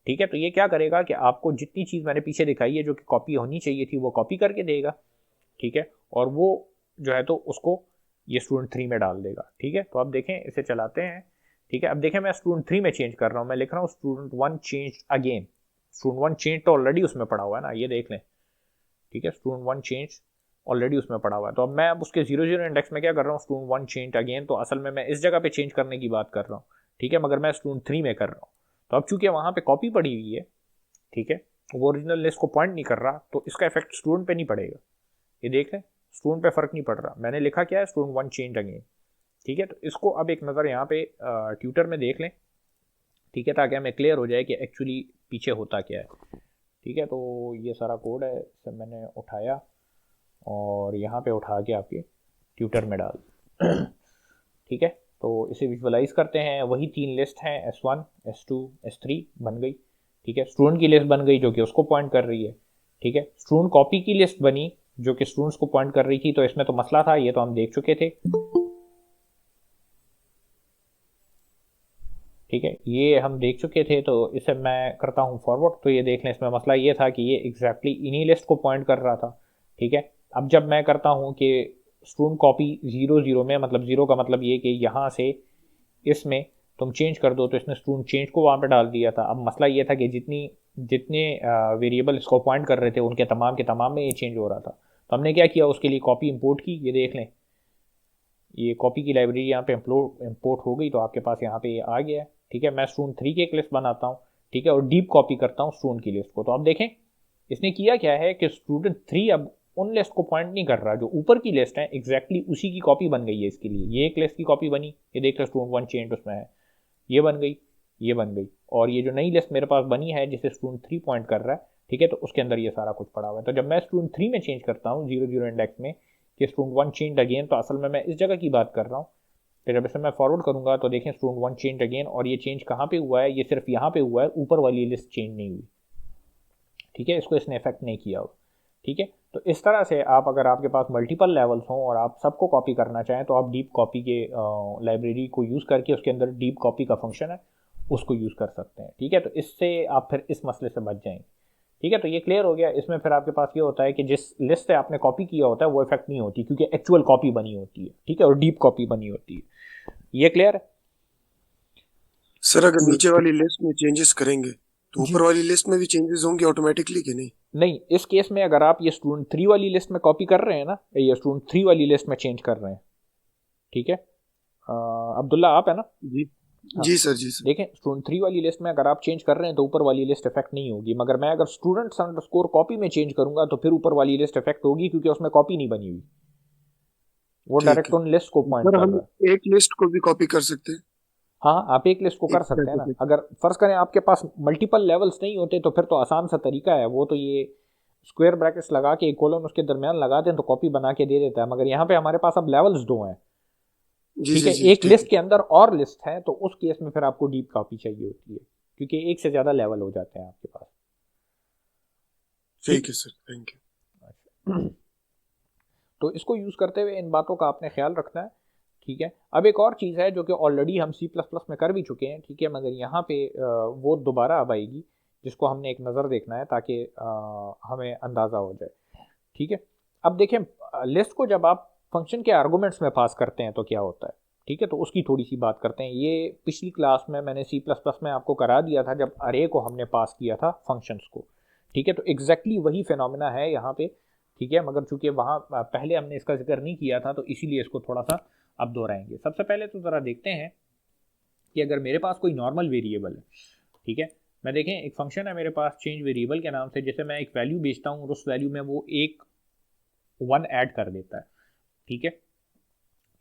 ठीक है, तो ये क्या करेगा कि आपको जितनी चीज़ मैंने पीछे दिखाई है जो कि कॉपी होनी चाहिए थी वो कॉपी करके देगा। ठीक है, और वो जो है तो उसको ये स्टूडेंट 3 में डाल देगा। ठीक है, तो अब देखें इसे चलाते हैं। ठीक है, अब देखें मैं स्टूडेंट 3 में चेंज कर रहा हूँ, मैं लिख रहा हूँ student 1 change again. Student 1 change तो ऑलरेडी उसमें पड़ा हुआ है ना, ये देख लें। ठीक है, स्टूडेंट 1 चेंज ऑलरेडी उसमें पड़ा हुआ है, तो अब मैं अब उसके 0 0 इंडेक्स में क्या कर रहा हूँ, स्टूडेंट 1 चेंज अगेन, तो असल में मैं इस जगह पे चेंज करने की बात कर रहा हूँ। ठीक है, मगर मैं स्टूडेंट 3 में कर रहा हूँ, तो अब चूंकि वहाँ पे कॉपी पड़ी हुई है, ठीक है, वो ओरिजिनल लिस्ट को पॉइंट नहीं कर रहा, तो इसका इफेक्ट स्टूडेंट पे नहीं पड़ेगा। ये देख लें, स्टूडेंट पे फर्क नहीं पड़ रहा। मैंने लिखा क्या है, स्टूडेंट 1 चेंज अगेन। ठीक है, तो इसको अब एक नज़र यहाँ पे ट्यूटर में देख लें। ठीक है, ताकि हमें क्लियर हो जाए कि एक्चुअली पीछे होता क्या है। ठीक है, तो ये सारा कोड है, इसे मैंने उठाया और यहाँ पे उठा के आपके ट्यूटर में डाल। ठीक है, तो इसे विजुअलाइज करते हैं। वही 3 लिस्ट हैं, S1 S2 S3 बन गई। ठीक है, स्टूडेंट की लिस्ट बन गई जो कि उसको पॉइंट कर रही है। ठीक है, स्टूडेंट कॉपी की लिस्ट बनी जो कि स्टूडेंट्स को पॉइंट कर रही थी, तो इसमें तो मसला था, ये तो हम देख चुके थे। ठीक है, ये हम देख चुके थे, तो इसे मैं करता हूँ फॉरवर्ड। तो ये देख लें, इसमें मसला ये था कि ये एग्जैक्टली इन्हीं लिस्ट को पॉइंट कर रहा था। ठीक है, अब जब मैं करता हूँ कि स्टूडेंट कॉपी 0 0 में, मतलब 0 का मतलब ये कि यहाँ से इसमें तुम चेंज कर दो, तो इसने स्टूडेंट चेंज को वहाँ पे डाल दिया था। अब मसला ये था कि जितने वेरिएबल इसको पॉइंट कर रहे थे उनके तमाम के तमाम में ये चेंज हो रहा था। तो हमने क्या किया, उसके लिए कॉपी इंपोर्ट की। ये देख लें, ये कॉपी की लाइब्रेरी यहाँ पे इम्पोर्ट हो गई, तो आपके पास यहाँ पे ये आ गया है। ठीक है, मैं स्टूडेंट 3 की एक लिस्ट बनाता हूँ, ठीक है, और डीप कॉपी करता हूँ स्टूडेंट की लिस्ट को। तो आप देखें इसने किया क्या है कि स्टूडेंट 3 अब उन लिस्ट को पॉइंट नहीं कर रहा, जो ऊपर की लिस्ट है एग्जैक्टली उसी की कॉपी बन गई है इसके लिए। ये एक लिस्ट की कॉपी बनी, ये देख लो स्टूडेंट 1 चेंज उसमें है, ये बन गई, ये बन गई, और ये जो नई लिस्ट मेरे पास बनी है जिसे स्टूडेंट 3 पॉइंट कर रहा है, ठीक है, तो उसके अंदर ये सारा कुछ पड़ा हुआ है। तो जब मैं स्टूडेंट 3 में चेंज करता हूँ 0 0 इंडेक्स में कि स्टूडेंट 1 चेंज अगेन, तो असल में मैं इस जगह की बात कर रहा हूँ। तो जब इसे मैं फॉरवर्ड करूंगा तो देखें स्टूडेंट 1 चेंज अगेन, और ये चेंज कहाँ पे हुआ है, ये सिर्फ यहाँ पे हुआ है, ऊपर वाली लिस्ट चेंज नहीं हुई। ठीक है, इसको इसने इफेक्ट नहीं किया हुआ। ठीक है, तो इस तरह से आप, अगर आपके पास मल्टीपल लेवल्स हों और आप सबको कॉपी करना चाहें, तो आप डीप कॉपी के लाइब्रेरी को यूज़ करके उसके अंदर डीप कॉपी का फंक्शन है उसको यूज़ कर सकते हैं। ठीक है, तो इससे आप फिर इस मसले से बच जाएंगे। ठीक है, तो ये क्लियर हो गया। इसमें फिर आपके पास ये होता है कि जिस लिस्ट से आपने कॉपी किया होता है वो इफेक्ट नहीं होती, क्योंकि एक्चुअल कॉपी बनी होती है। ठीक है, और डीप कॉपी बनी होती है। ये क्लियर है? सर अगर नीचे वाली लिस्ट में चेंजेस करेंगे तो जी ऊपर वाली लिस्ट में भी चेंजेस होंगे ऑटोमेटिकली कि नहीं? नहीं, इस केस में अगर आप ये स्टूडेंट 3 वाली लिस्ट में कॉपी कर रहे हैं ना, ये स्टूडेंट 3 वाली लिस्ट में चेंज कर रहे हैं, ठीक है, अब्दुल्ला आप है ना? जी हाँ, जी सर, जी सर। देखें स्टूडेंट 3 वाली लिस्ट में अगर आप चेंज कर रहे हैं तो ऊपर वाली लिस्ट इफेक्ट नहीं होगी, मगर मैं अगर स्टूडेंट्स अंडरस्कोर कॉपी में चेंज करूंगा तो फिर ऊपर वाली लिस्ट इफेक्ट होगी, क्योंकि उसमें कॉपी नहीं बनी हुई, वो ठीक डायरेक्ट है उन लिस्ट को पॉइंट सर, कर हम रहा है। एक लिस्ट को भी कॉपी कर सकते हैं? हाँ, आप एक लिस्ट को कर एक सकते हैं ना। तरह से। अगर फर्ज करें आपके पास मल्टीपल लेवल्स नहीं होते तो फिर तो आसान सा तरीका है, वो तो ये स्क्वायर ब्रैकेट्स लगा के एक कॉलम उसके दरमियान लगा दें तो कॉपी बना के दे देता है। मगर यहाँ पे हमारे पास अब लेवल्स 2 हैं। जी ठीक जी है, जी, एक ठीक लिस्ट है। के अंदर और लिस्ट है, तो उस केस में फिर आपको डीप कॉपी चाहिए होती है, क्योंकि एक से ज्यादा लेवल हो जाते हैं आपके पास। ठीक है सर, थैंक यू। तो इसको यूज करते हुए इन बातों का आपने ख्याल रखना है। ठीक है, अब एक और चीज़ है जो कि ऑलरेडी हम C++ में कर भी चुके हैं, ठीक है, मगर यहाँ पे वो दोबारा अब आएगी, जिसको हमने एक नज़र देखना है ताकि हमें अंदाज़ा हो जाए। ठीक है, अब देखें लिस्ट को जब आप फंक्शन के आर्गूमेंट्स में पास करते हैं तो क्या होता है। ठीक है, तो उसकी थोड़ी सी बात करते हैं। ये पिछली क्लास में मैंने C++ में आपको करा दिया था जब अरे को हमने पास किया था फंक्शंस को। ठीक है, तो एग्जैक्टली वही फिनोमिना है यहाँ पे। ठीक है, मगर चूंकि वहाँ पहले हमने इसका जिक्र नहीं किया था तो इसीलिए इसको थोड़ा सा अब दोहराएंगे। सबसे पहले तो ज़रा देखते हैं कि अगर मेरे पास कोई नॉर्मल वेरिएबल है, ठीक है, मैं देखें एक फंक्शन है मेरे पास चेंज वेरिएबल के नाम से, जैसे मैं एक वैल्यू भेजता हूँ और उस वैल्यू में वो एक 1 ऐड कर देता है। ठीक है,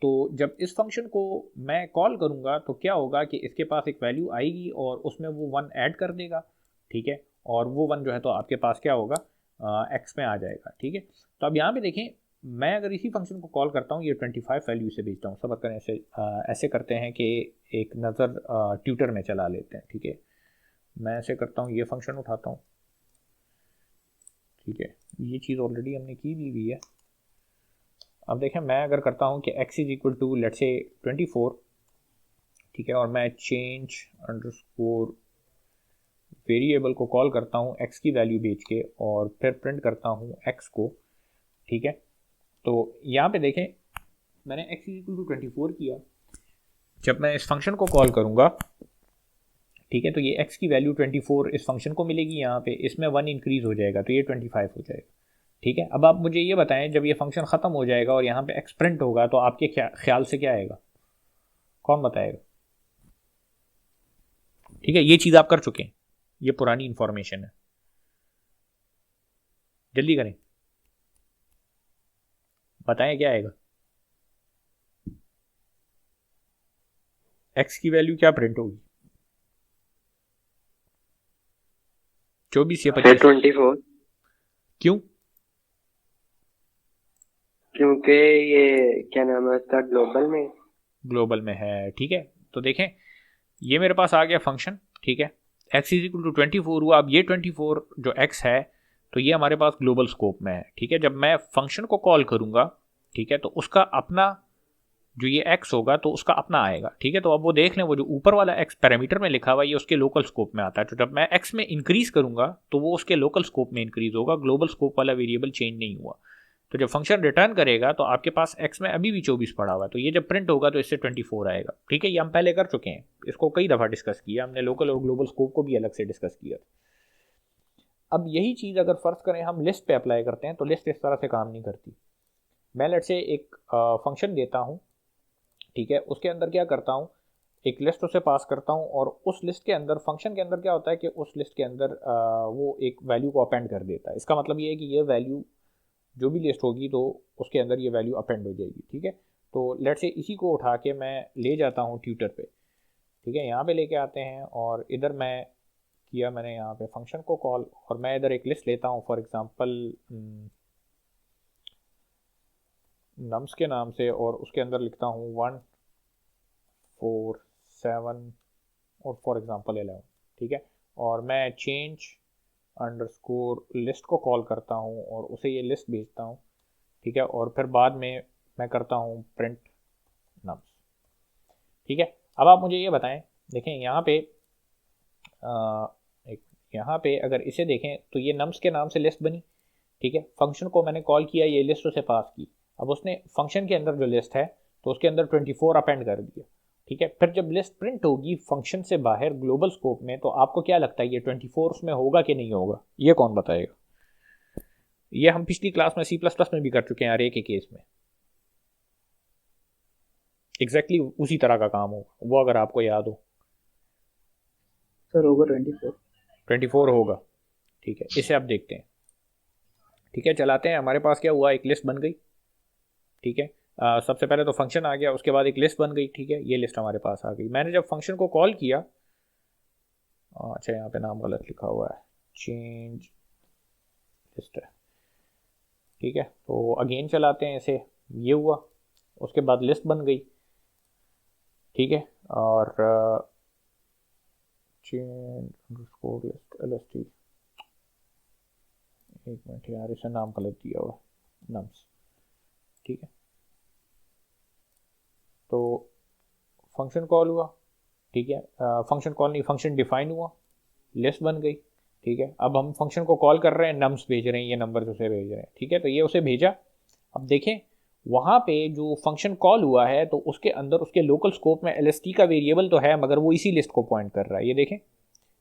तो जब इस फंक्शन को मैं कॉल करूँगा तो क्या होगा कि इसके पास एक वैल्यू आएगी और उसमें वो 1 ऐड कर देगा। ठीक है, और वो 1 जो है तो आपके पास क्या होगा, एक्स में आ जाएगा। ठीक है, तो अब यहाँ पे देखें मैं अगर इसी फंक्शन को कॉल करता हूँ, ये 25 वैल्यू से भेजता हूँ। सब करें ऐसे करते हैं कि एक नज़र ट्यूटर में चला लेते हैं। ठीक है, मैं ऐसे करता हूँ, ये फंक्शन उठाता हूँ। ठीक है, ये चीज़ ऑलरेडी हमने की भी हुई है। अब देखें मैं अगर करता हूँ कि x is equal to let's say 24, ठीक है, और मैं चेंज अंडरस्कोर वेरिएबल को कॉल करता हूँ x की वैल्यू भेज के और फिर प्रिंट करता हूँ x को। ठीक है, तो यहाँ पे देखें मैंने x इज इक्वल टू 24 किया। जब मैं इस फंक्शन को कॉल करूँगा, ठीक है, तो ये x की वैल्यू 24 इस फंक्शन को मिलेगी, यहाँ पे इसमें 1 इंक्रीज हो जाएगा तो ये 25 हो जाएगा। ठीक है, अब आप मुझे ये बताएं जब ये फंक्शन ख़त्म हो जाएगा और यहाँ पे x प्रिंट होगा तो आपके ख्याल से क्या आएगा, कौन बताएगा? ठीक है, ये चीज़ आप कर चुके हैं, ये पुरानी इंफॉर्मेशन है, जल्दी करें, बताएं क्या आएगा। x की वैल्यू क्या प्रिंट होगी? 24 या 25? 24। क्यों? क्योंकि ये क्या नाम है उसका, ग्लोबल में है। ठीक है, तो देखें ये मेरे पास आ गया फंक्शन। ठीक है, x इज इक्वल टू 24 हुआ। अब ये 24 जो x है तो ये हमारे पास ग्लोबल स्कोप में है। ठीक है, जब मैं फंक्शन को कॉल करूंगा, ठीक है, तो उसका अपना जो ये x होगा तो उसका अपना आएगा। ठीक है, तो अब वो देख लें वो जो ऊपर वाला x पैरामीटर में लिखा हुआ है ये उसके लोकल स्कोप में आता है। तो जब मैं x में इंक्रीज करूंगा तो वो उसके लोकल स्कोप में इंक्रीज होगा, ग्लोबल स्कोप वाला वेरिएबल चेंज नहीं हुआ। तो जब फंक्शन रिटर्न करेगा तो आपके पास x में अभी भी 24 पड़ा हुआ है, तो ये जब प्रिंट होगा तो इससे 24 आएगा। ठीक है, ये हम पहले कर चुके हैं, इसको कई दफ़ा डिस्कस किया हमने, लोकल और ग्लोबल स्कोप को भी अलग से डिस्कस किया। अब यही चीज़ अगर फ़र्ज़ करें हम लिस्ट पे अप्लाई करते हैं तो लिस्ट इस तरह से काम नहीं करती। मैं लेट से एक फंक्शन देता हूँ, ठीक है, उसके अंदर क्या करता हूँ, एक लिस्ट उसे पास करता हूँ और उस लिस्ट के अंदर फंक्शन के अंदर क्या होता है कि उस लिस्ट के अंदर वो एक वैल्यू को अपेंड कर देता है। इसका मतलब ये है कि ये वैल्यू जो भी लिस्ट होगी तो उसके अंदर ये वैल्यू अपेंड हो जाएगी। ठीक है, तो लेट से इसी को उठा के मैं ले जाता हूँ ट्यूटर पे। ठीक है, यहाँ पे लेके आते हैं और इधर मैंने यहाँ पे फंक्शन को कॉल और मैं इधर एक लिस्ट लेता हूँ फॉर एग्जांपल नम्स के नाम से और उसके अंदर लिखता हूँ 1 4 7 और फॉर एग्जांपल 11। ठीक है, और मैं चेंज अंडरस्कोर लिस्ट को कॉल करता हूँ और उसे ये लिस्ट भेजता हूँ। ठीक है, और फिर बाद में मैं करता हूँ प्रिंट नम्स। ठीक है, अब आप मुझे ये बताएं, देखें यहाँ पे यहाँ पे अगर इसे देखें तो ये नम्स के नाम से लिस्ट बनी। ठीक है, फंक्शन को मैंने कॉल किया, ये लिस्ट उसे पास की। अब उसने फंक्शन के अंदर जो लिस्ट है तो उसके अंदर 24 अपेंड कर दिया। ठीक है, फिर जब लिस्ट प्रिंट होगी फंक्शन से बाहर ग्लोबल स्कोप में, तो आपको क्या लगता है ये 24 उसमें होगा कि नहीं होगा, ये कौन बताएगा? ये हम पिछली क्लास में C++ में भी कर चुके हैं अरे के केस में। एग्जैक्टली उसी तरह का काम होगा वो, अगर आपको याद हो। सर होगा 24 होगा। ठीक है, इसे आप देखते हैं। ठीक है, चलाते हैं। हमारे पास क्या हुआ, एक लिस्ट बन गई। ठीक है, सबसे पहले तो फंक्शन आ गया, उसके बाद एक लिस्ट बन गई। ठीक है, ये लिस्ट हमारे पास आ गई। मैंने जब फंक्शन को कॉल किया, अच्छा यहाँ पे नाम गलत लिखा हुआ है, चेंज लिस्ट है। ठीक है, तो अगेन चलाते हैं इसे, ये हुआ, उसके बाद लिस्ट बन गई। ठीक है, और चेंज अंडरस्कोर लिस्ट LST, एक मिनट यार, इसे नाम गलत दिया हुआ, नम्स। ठीक है, तो फंक्शन कॉल हुआ। ठीक है, फंक्शन कॉल नहीं, फंक्शन डिफाइन हुआ, लिस्ट बन गई। ठीक है, अब हम फंक्शन को कॉल कर रहे हैं, नम्स भेज रहे हैं, ये नंबर उसे भेज रहे हैं। ठीक है, तो ये उसे भेजा। अब देखें वहाँ पे जो फंक्शन कॉल हुआ है तो उसके अंदर उसके लोकल स्कोप में LST का वेरिएबल तो है, मगर वो इसी लिस्ट को पॉइंट कर रहा है। ये देखें,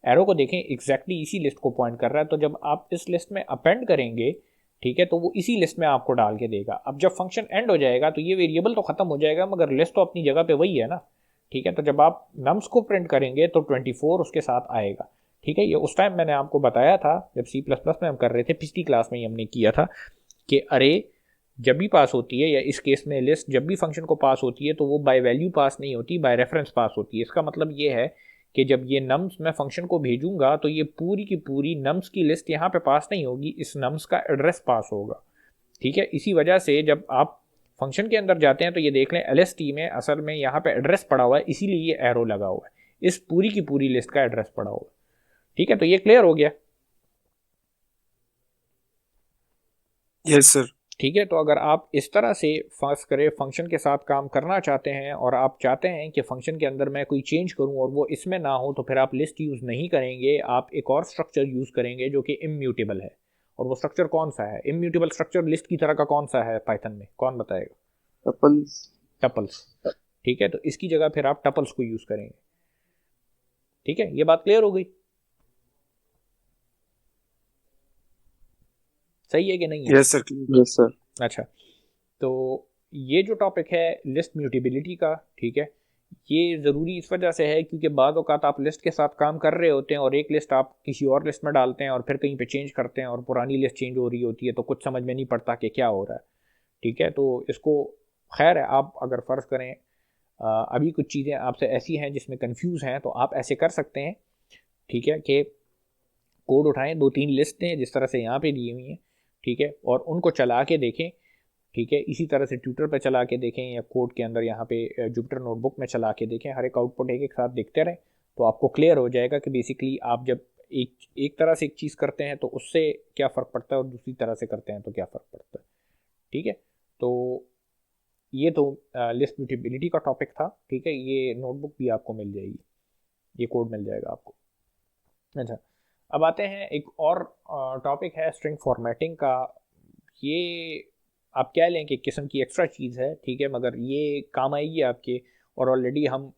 एरो को देखें, एग्जैक्टली इसी लिस्ट को पॉइंट कर रहा है। तो जब आप इस लिस्ट में अपेंड करेंगे, ठीक है, तो वो इसी लिस्ट में आपको डाल के देगा। अब जब फंक्शन एंड हो जाएगा तो ये वेरिएबल तो खत्म हो जाएगा, मगर लिस्ट तो अपनी जगह पे वही है ना। ठीक है, तो जब आप नम्स को प्रिंट करेंगे तो 24 उसके साथ आएगा। ठीक है, ये उस टाइम मैंने आपको बताया था जब C++ में हम कर रहे थे, पिछली क्लास में ही हमने किया था कि अरे जब भी पास होती है, या इस केस में लिस्ट जब भी फंक्शन को पास होती है तो वो बाय वैल्यू पास नहीं होती, बाय रेफरेंस पास होती है। इसका मतलब ये है कि जब ये नम्स मैं फंक्शन को भेजूंगा तो ये पूरी की पूरी नम्स की लिस्ट यहाँ पे पास नहीं होगी, इस नम्स का एड्रेस पास होगा। ठीक है, इसी वजह से जब आप फंक्शन के अंदर जाते हैं तो ये देख लें LST में असल में यहाँ पे एड्रेस पड़ा हुआ है, इसीलिए ये एरो लगा हुआ है, इस पूरी की पूरी लिस्ट का एड्रेस पड़ा हुआ है। ठीक है, तो ये क्लियर हो गया। Yes sir. ठीक है, तो अगर आप इस तरह से फर्ज करें फंक्शन के साथ काम करना चाहते हैं और आप चाहते हैं कि फंक्शन के अंदर मैं कोई चेंज करूं और वो इसमें ना हो, तो फिर आप लिस्ट यूज़ नहीं करेंगे, आप एक और स्ट्रक्चर यूज़ करेंगे जो कि इम्यूटेबल है। और वो स्ट्रक्चर कौन सा है? इम्यूटेबल स्ट्रक्चर लिस्ट की तरह का कौन सा है पाइथन में, कौन बताएगा? टपल्स। टपल्स। ठीक है, तो इसकी जगह फिर आप टपल्स को यूज़ करेंगे। ठीक है, ये बात क्लियर हो गई? सही है कि नहीं है? Yes sir. Yes sir. अच्छा, तो ये जो टॉपिक है लिस्ट म्यूटेबिलिटी का, ठीक है, ये ज़रूरी इस वजह से है क्योंकि बाद औक़ात आप लिस्ट के साथ काम कर रहे होते हैं और एक लिस्ट आप किसी और लिस्ट में डालते हैं और फिर कहीं पे चेंज करते हैं और पुरानी लिस्ट चेंज हो रही होती है, तो कुछ समझ में नहीं पड़ता कि क्या हो रहा है। ठीक है, तो इसको खैर है, आप अगर फ़र्ज़ करें अभी कुछ चीज़ें आपसे ऐसी हैं जिसमें कन्फ्यूज़ हैं तो आप ऐसे कर सकते हैं। ठीक है, कि कोड उठाएं, 2-3 लिस्टें जिस तरह से यहाँ पे दी हुई हैं, ठीक है, और उनको चला के देखें। ठीक है, इसी तरह से ट्यूटर पे चला के देखें या कोड के अंदर यहाँ पे जुपिटर नोटबुक में चला के देखें, हर एक आउटपुट एक एक साथ देखते रहें तो आपको क्लियर हो जाएगा कि बेसिकली आप जब एक तरह से एक चीज़ करते हैं तो उससे क्या फ़र्क पड़ता है और दूसरी तरह से करते हैं तो क्या फ़र्क पड़ता है। ठीक है, तो ये तो लिस्ट म्यूटेबिलिटी का टॉपिक था। ठीक है, ये नोटबुक भी आपको मिल जाएगी, ये कोड मिल जाएगा आपको। अच्छा, अब आते हैं एक और टॉपिक है स्ट्रिंग फॉर्मेटिंग का। ये आप कह लें कि किस्म की एक्स्ट्रा चीज़ है, ठीक है, मगर ये काम आएगी आपके। और ऑलरेडी हम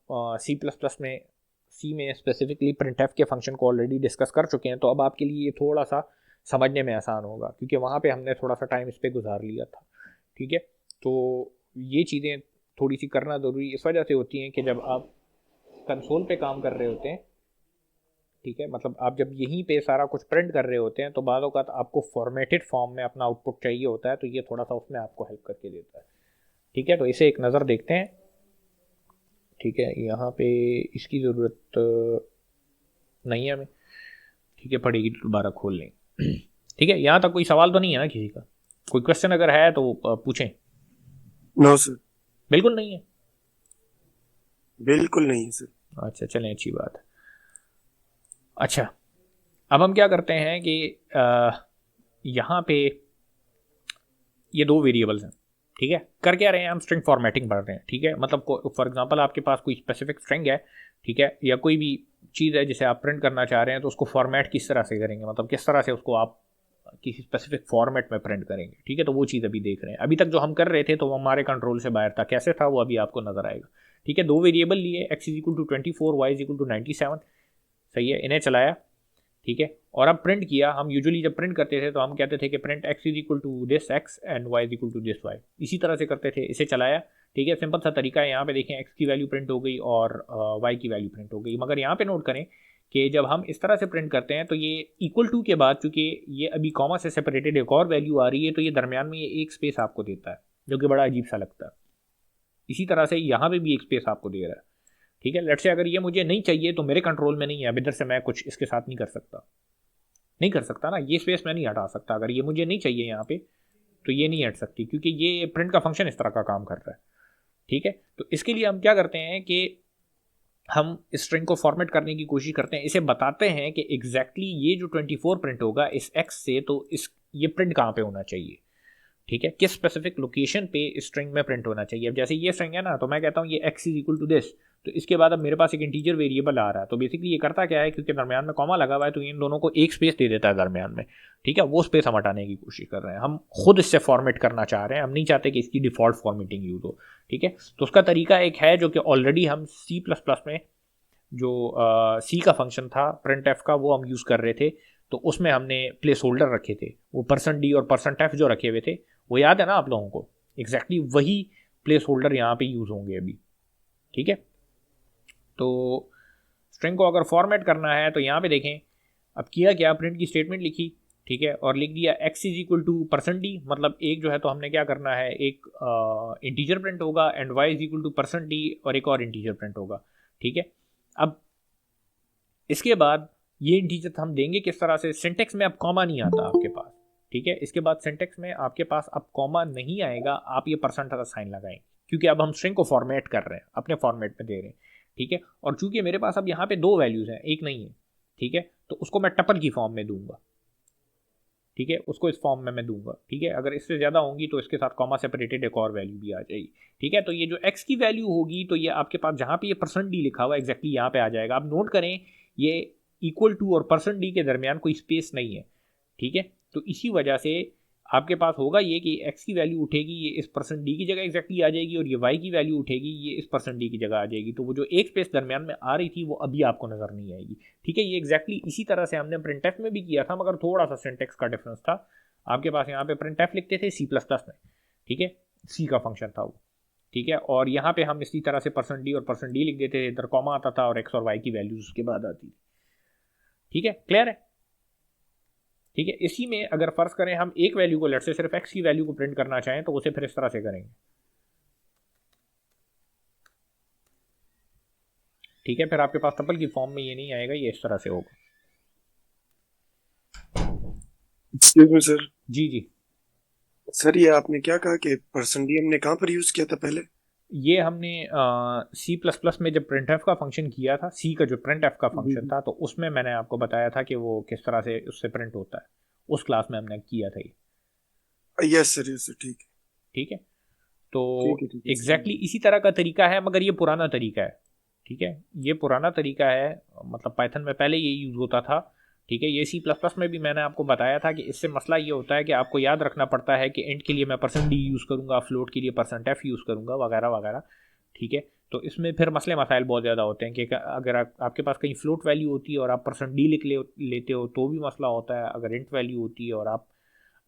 सी में स्पेसिफिकली प्रिंटफ के फंक्शन को ऑलरेडी डिस्कस कर चुके हैं, तो अब आपके लिए ये थोड़ा सा समझने में आसान होगा क्योंकि वहाँ पे हमने थोड़ा सा टाइम इस पर गुजार लिया था। ठीक है, तो ये चीज़ें थोड़ी सी करना ज़रूरी इस वजह से होती हैं कि जब आप कंसोल पे काम कर रहे होते हैं, ठीक है, मतलब आप जब यहीं पे सारा कुछ प्रिंट कर रहे होते हैं तो बाद औक़ात आपको फॉर्मेटेड फॉर्म में अपना आउटपुट चाहिए होता है, तो ये थोड़ा सा उसमें आपको हेल्प करके देता है। ठीक है, तो इसे एक नज़र देखते हैं। ठीक है, यहाँ पे इसकी ज़रूरत नहीं है हमें, ठीक है, पड़ेगी तो दोबारा खोल लेंगे। ठीक है, यहाँ तक कोई सवाल तो नहीं है ना किसी का? कोई क्वेश्चन अगर है तो पूछें। No sir. बिल्कुल नहीं है? बिल्कुल नहीं है सर। अच्छा, चलें, अच्छी बात है। अच्छा, अब हम क्या करते हैं कि यहाँ पे ये दो वेरिएबल्स हैं, ठीक है, कर क्या रहे हैं हम? स्ट्रिंग फॉर्मेटिंग पढ़ रहे हैं। ठीक है, मतलब फॉर एग्जांपल आपके पास कोई स्पेसिफिक स्ट्रिंग है, ठीक है, या कोई भी चीज़ है जिसे आप प्रिंट करना चाह रहे हैं, तो उसको फॉर्मेट किस तरह से करेंगे, मतलब किस तरह से उसको आप किसी स्पेसिफिक फॉर्मेट में प्रिंट करेंगे। ठीक है, तो वो चीज़ अभी देख रहे हैं। अभी तक जो हम कर रहे थे तो वो हमारे कंट्रोल से बाहर था, कैसे था वो अभी आपको नजर आएगा। ठीक है, दो वेरिएबल लिए, x is equal to 24, y is equal to 97, सही है, इन्हें चलाया, ठीक है, और अब प्रिंट किया। हम यूजुअली जब प्रिंट करते थे तो हम कहते थे कि print x is equal to this x and y is equal to this y, इसी तरह से करते थे। इसे चलाया, ठीक है, सिंपल सा तरीका है। यहाँ पे देखें x की वैल्यू प्रिंट हो गई और y की वैल्यू प्रिंट हो गई, मगर यहाँ पे नोट करें कि जब हम इस तरह से प्रिंट करते हैं तो ये इक्वल टू के बाद, चूंकि ये अभी कॉमा से सेपरेटेड एक और वैल्यू आ रही है, तो ये दरमियान में ये एक स्पेस आपको देता है, जो कि बड़ा अजीब सा लगता है। इसी तरह से यहाँ पे भी एक स्पेस आपको दे रहा है। ठीक है, लेट्स से अगर ये मुझे नहीं चाहिए तो मेरे कंट्रोल में नहीं है, अब इधर से मैं कुछ इसके साथ नहीं कर सकता, नहीं कर सकता ना, ये स्पेस मैं नहीं हटा सकता। अगर ये मुझे नहीं चाहिए यहाँ पे तो ये नहीं हट सकती, क्योंकि ये प्रिंट का फंक्शन इस तरह का काम कर रहा है। ठीक है, तो इसके लिए हम क्या करते हैं कि हम स्ट्रिंग को फॉर्मेट करने की कोशिश करते हैं। इसे बताते हैं कि एग्जैक्टली ये जो 24 प्रिंट होगा इस x से, तो इस ये प्रिंट कहाँ पे होना चाहिए, ठीक है, किस स्पेसिफिक लोकेशन पे स्ट्रिंग में प्रिंट होना चाहिए। अब जैसे ये स्ट्रिंग है ना, तो मैं कहता हूँ ये x is equal to this, तो इसके बाद अब मेरे पास एक इंटीजर वेरिएबल आ रहा है। तो बेसिकली ये करता क्या है, क्योंकि दरमियान में कॉमा लगा हुआ है तो इन दोनों को एक स्पेस दे देता है दरमियान में। ठीक है, वो स्पेस हम हटाने की कोशिश कर रहे हैं, हम खुद इससे फॉर्मेट करना चाह रहे हैं, हम नहीं चाहते कि इसकी डिफॉल्ट फॉर्मेटिंग यूज हो। ठीक है, तो उसका तरीका एक है जो कि ऑलरेडी हम C++ में जो सी का फंक्शन था प्रिंट एफ का, वो हम यूज़ कर रहे थे। तो उसमें हमने प्लेस होल्डर रखे थे, वो %d और %f जो रखे हुए थे, वो याद है ना आप लोगों को? एग्जैक्टली वही प्लेस होल्डर यहाँ पे यूज़ होंगे अभी। ठीक है, तो स्ट्रिंग को अगर फॉर्मेट करना है तो यहाँ पे देखें, अब किया क्या, प्रिंट की स्टेटमेंट लिखी, ठीक है, और लिख दिया x is equal to %d, मतलब एक जो है तो हमने क्या करना है, एक इंटीजर प्रिंट होगा, and y is equal to %d और एक और इंटीजर प्रिंट होगा। ठीक है, अब इसके बाद ये इंटीजर हम देंगे किस तरह से, सिंटेक्स में अब कॉमा नहीं आता आपके पास। ठीक है, इसके बाद सिंटेक्स में आपके पास अब कॉमा नहीं आएगा, आप ये % का साइन लगाएंगे, क्योंकि अब हम स्ट्रिंग को फॉर्मेट कर रहे हैं, अपने फॉर्मेट में दे रहे हैं। ठीक है, और चूंकि मेरे पास अब यहाँ पे दो वैल्यूज हैं, एक नहीं है, ठीक है, तो उसको मैं टपल की फॉर्म में दूंगा। ठीक है, उसको इस फॉर्म में मैं दूंगा। ठीक है, अगर इससे ज़्यादा होंगी तो इसके साथ कॉमा सेपरेटेड एक और वैल्यू भी आ जाएगी। ठीक है, तो ये जो x की वैल्यू होगी, तो ये आपके पास जहाँ पे ये %d लिखा हुआ है एग्जैक्टली यहाँ पे आ जाएगा। आप नोट करें, ये इक्वल टू और %d के दरमियान कोई स्पेस नहीं है। ठीक है, तो इसी वजह से आपके पास होगा ये कि x की वैल्यू उठेगी, ये इस %d की जगह एग्जैक्टली आ जाएगी, और ये y की वैल्यू उठेगी, ये इस %d की जगह आ जाएगी। तो वो जो एक स्पेस दरमियान में आ रही थी वो अभी आपको नज़र नहीं आएगी। ठीक है, ये एग्जैक्टली इसी तरह से हमने प्रिंटफ में भी किया था, मगर थोड़ा सा सिंटेक्स का डिफरेंस था। आपके पास यहाँ पे प्रिंटफ लिखते थे C++ में, ठीक है, सी का फंक्शन था वो। ठीक है, और यहाँ पे हम इसी तरह से %d और %d लिख देते थे, इधर कॉमा आता था और x और y की वैल्यूज उसके बाद आती थी। ठीक है, क्लियर है? ठीक है, इसी में अगर फर्ज करें हम एक वैल्यू को, लेट से सिर्फ x की वैल्यू को प्रिंट करना चाहें, तो उसे फिर इस तरह से करेंगे। ठीक है, फिर आपके पास टपल की फॉर्म में ये नहीं आएगा, ये इस तरह से होगा। Excuse me sir. जी जी सर, ये आपने क्या कहा कि %d हमने कहाँ पर यूज किया था पहले? ये हमने C++ में जब प्रिंटफ का फंक्शन किया था, सी का जो प्रिंटफ का फंक्शन था, तो उसमें मैंने आपको बताया था कि वो किस तरह से उससे प्रिंट होता है, उस क्लास में हमने किया था ये। यस सर, ठीक है। ठीक है, तो एग्जैक्टली इसी तरह का तरीका है, मगर ये पुराना तरीका है। ठीक है, ये पुराना तरीका है, मतलब पाइथन में पहले ये यूज़ होता था। ठीक है, ये C++ में भी मैंने आपको बताया था कि इससे मसला ये होता है कि आपको याद रखना पड़ता है कि इंट के लिए मैं %d यूज़ करूँगा, फ्लोट के लिए %f यूज़ करूँगा, वगैरह वगैरह। ठीक है, तो इसमें फिर मसले मसाइल बहुत ज़्यादा होते हैं कि अगर आपके पास कहीं फ्लोट वैल्यू होती है और आप %d लिख लेते हो तो भी मसला होता है। अगर इंट वैल्यू होती है और आप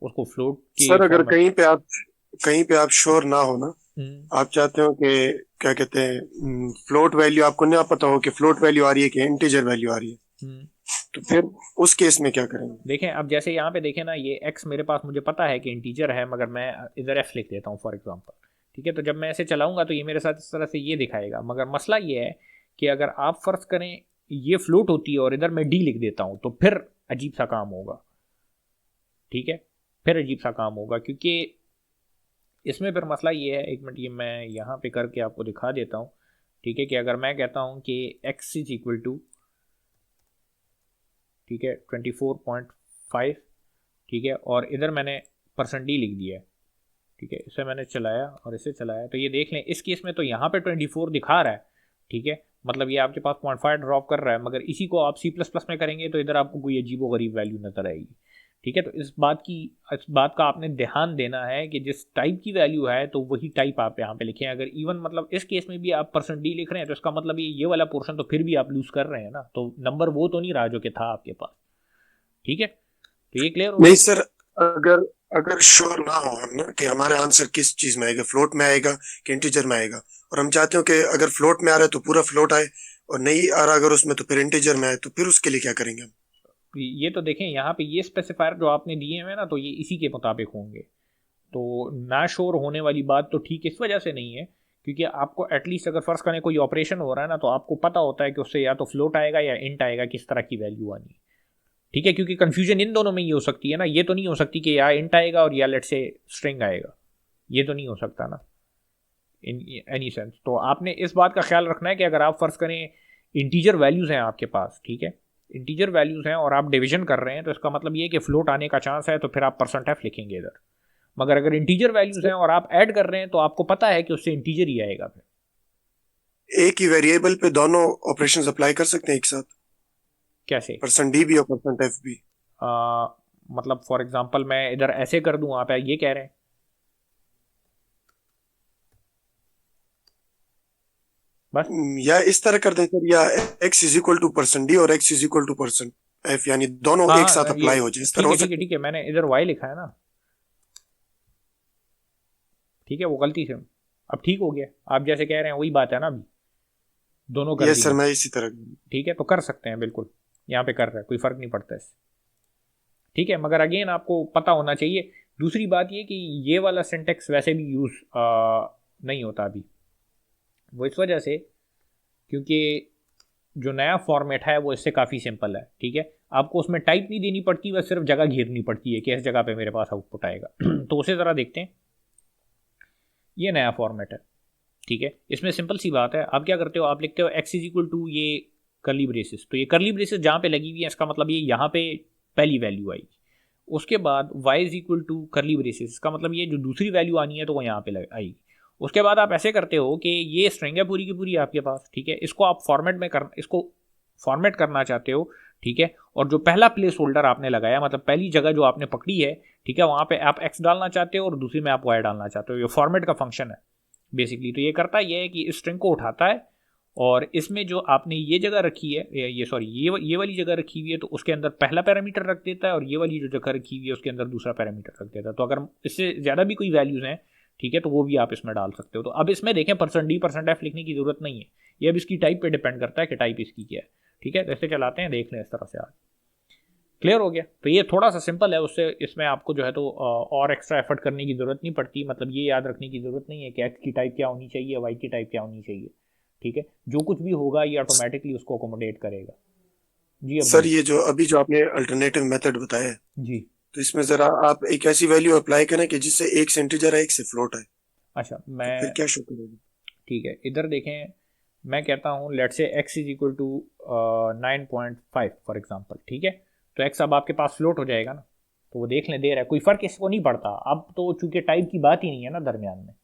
उसको फ्लोट के सर, अगर कहीं पे आप कहीं पे आप श्योर ना हो ना, आप चाहते हो कि क्या कहते हैं फ्लोट वैल्यू, आपको ना पता हो कि फ्लोट वैल्यू आ रही है कि इंटीजर वैल्यू आ रही है, तो फिर उस केस में क्या करेंगे? देखें अब जैसे यहाँ पे देखें ना, ये x मेरे पास मुझे पता है कि इंटीजर है, मगर मैं इधर f लिख देता हूँ फॉर एग्जांपल। ठीक है, तो जब मैं ऐसे चलाऊंगा तो ये मेरे साथ इस तरह से ये दिखाएगा, मगर मसला ये है कि अगर आप फर्ज करें ये फ्लोट होती है और इधर मैं d लिख देता हूँ, तो फिर अजीब सा काम होगा। ठीक है, फिर अजीब सा काम होगा, क्योंकि इसमें फिर मसला ये है, एक मिनट ये मैं यहाँ पे करके आपको दिखा देता हूँ। ठीक है, कि अगर मैं कहता हूँ कि x इज इक्वल टू, ठीक है, 24.5, ठीक है, और इधर मैंने % लिख दिया है। ठीक है, इसे मैंने चलाया और इसे चलाया, तो ये देख लें इस केस में तो यहाँ पे 24 दिखा रहा है। ठीक है, मतलब ये आपके पास 0.5 ड्रॉप कर रहा है, मगर इसी को आप C++ में करेंगे तो इधर आपको कोई अजीबो गरीब वैल्यू नजर आएगी। ठीक है, तो इस बात का आपने ध्यान देना है कि जिस टाइप की वैल्यू है तो वही टाइप आप यहाँ पे लिखें। अगर इवन मतलब इस केस में भी आप % लिख रहे हैं तो इसका मतलब ये वाला पोर्शन तो फिर भी आप लूज कर रहे हैं ना, तो नंबर वो तो नहीं रहा जो कि था आपके पास। ठीक है, तो ये क्लियर हो नहीं गया? सर, अगर अगर श्योर ना हो हम ना कि हमारा आंसर किस चीज में आएगा, फ्लोट में आएगा कि इंटीजर में आएगा, और हम चाहते हो कि अगर फ्लोट में आ रहा है तो पूरा फ्लोट आए, और नहीं आ रहा अगर उसमें तो फिर इंटीजर में आए, तो फिर उसके लिए क्या करेंगे हम? ये तो देखें यहाँ पे ये स्पेसिफायर जो आपने दिए हैं ना, तो ये इसी के मुताबिक होंगे। तो ना श्योर होने वाली बात तो ठीक इस वजह से नहीं है, क्योंकि आपको एटलीस्ट अगर फर्स्ट करने कोई ऑपरेशन हो रहा है ना, तो आपको पता होता है कि उससे या तो फ्लोट आएगा या इंट आएगा, किस तरह की वैल्यू आनी है। ठीक है, क्योंकि कंफ्यूजन इन दोनों में ही हो सकती है ना, ये तो नहीं हो सकती कि या इंट आएगा और या लेट से स्ट्रिंग आएगा, ये तो नहीं हो सकता ना इन एनी सेंस। तो आपने इस बात का ख्याल रखना है कि अगर आप फर्ज करें इंटीजर वैल्यूज हैं आपके पास, ठीक है, इंटीजर वैल्यूज हैं और आप डिवीजन कर रहे हैं, तो इसका मतलब ये है कि फ्लोट आने का चांस है, तो फिर आप %f लिखेंगे इधर। मगर अगर इंटीजर वैल्यूज हैं और आप ऐड कर रहे हैं तो आपको पता है कि उससे इंटीजर ही आएगा फिर। एक ही वेरिएबल पे दोनों ऑपरेशंस अप्लाई कर सकते हैं एक साथ, कैसे? % d भी और %f भी? आ, मतलब फॉर एग्जांपल मैं इधर ऐसे कर दूं, आप ये कह रहे हैं? बस या इस तरह कर दें सर, या x is equal to %d और x is equal to %f, यानी दोनों हाँ एक साथ हाँ, ये अप्लाई हो जाए, इस तरह ठीक हो है, ठीक है, सकता ठीक है, मैंने इधर y लिखा है ना। ठीक है, वो गलती से अब ठीक हो गया। आप जैसे कह रहे हैं वही बात है ना, अभी दोनों है? कर यस सर, दिए। मैं इसी तरह। ठीक है, तो कर सकते हैं बिल्कुल, यहाँ पे कर रहा है, कोई फर्क नहीं पड़ता इससे। ठीक है, मगर अगेन आपको पता होना चाहिए। दूसरी बात ये कि ये वाला सिंटेक्स वैसे भी यूज नहीं होता अभी, वो इस वजह से क्योंकि जो नया फॉर्मेट है वो इससे काफ़ी सिंपल है। ठीक है, आपको उसमें टाइप नहीं देनी पड़ती, बस सिर्फ जगह घेरनी पड़ती है कि इस जगह पे मेरे पास आउटपुट आएगा। तो उसे ज़रा देखते हैं, ये नया फॉर्मेट है। ठीक है, इसमें सिंपल सी बात है, आप क्या करते हो, आप लिखते हो x इज इक्वल टू ये करली ब्रेसिस, तो ये करली ब्रेसिस जहाँ पे लगी हुई है इसका मतलब ये यहाँ पे पहली वैल्यू आएगी। उसके बाद y is equal to curly braces, इसका मतलब ये जो दूसरी वैल्यू आनी है तो वो यहाँ पे आएगी। उसके बाद आप ऐसे करते हो कि ये स्ट्रिंग है पूरी की पूरी आपके पास। ठीक है, इसको आप इसको फॉर्मेट करना चाहते हो। ठीक है, और जो पहला प्लेस होल्डर आपने लगाया, मतलब पहली जगह जो आपने पकड़ी है, ठीक है, वहाँ पे आप x डालना चाहते हो और दूसरी में आप y डालना चाहते हो। ये फॉर्मेट का फंक्शन है बेसिकली। तो ये करता ये है कि इस स्ट्रिंग को उठाता है और इसमें जो आपने ये जगह रखी है, ये सॉरी ये वाली जगह रखी हुई है, तो उसके अंदर पहला पैरामीटर रख देता है, और ये वाली जो जगह रखी हुई है उसके अंदर दूसरा पैरामीटर रख देता है। तो अगर इससे ज़्यादा भी कोई वैल्यूज़ हैं, ठीक है, तो वो भी आप इसमें डाल सकते हो। तो अब इसमें देखें %d %f लिखने की ज़रूरत नहीं है, ये अब इसकी टाइप पे डिपेंड करता है कि टाइप इसकी क्या है। ठीक है, तो ऐसे चलाते हैं, देख लें इस तरह से। आज क्लियर हो गया? तो ये थोड़ा सा सिंपल है, उससे इसमें आपको जो है तो और एक्स्ट्रा एफर्ट करने की ज़रूरत नहीं पड़ती। मतलब ये याद रखने की ज़रूरत नहीं है कि एक्स की टाइप क्या होनी चाहिए, वाई की टाइप क्या होनी चाहिए। ठीक है, जो कुछ भी होगा ये ऑटोमेटिकली उसको अकोमोडेट करेगा। जी अब सर ये जो अभी जो आपने अल्टरनेटिव मेथड बताया है, जी, तो इसमें जरा आप एक ऐसी वैल्यू अप्लाई करें कि जिससे एक से इंटीजर है, एक से फ्लोट है, अच्छा तो फिर मैं, क्या शो करेगा? ठीक है, इधर देखें, मैं कहता हूँ let say x is equal to 9.5 for example. ठीक है, तो x अब आपके पास फ्लोट हो जाएगा ना, तो वो देख लें दे रहा है, कोई फ़र्क इसको नहीं पड़ता अब तो, चूंकि टाइप की बात ही नहीं है ना दरमियान में।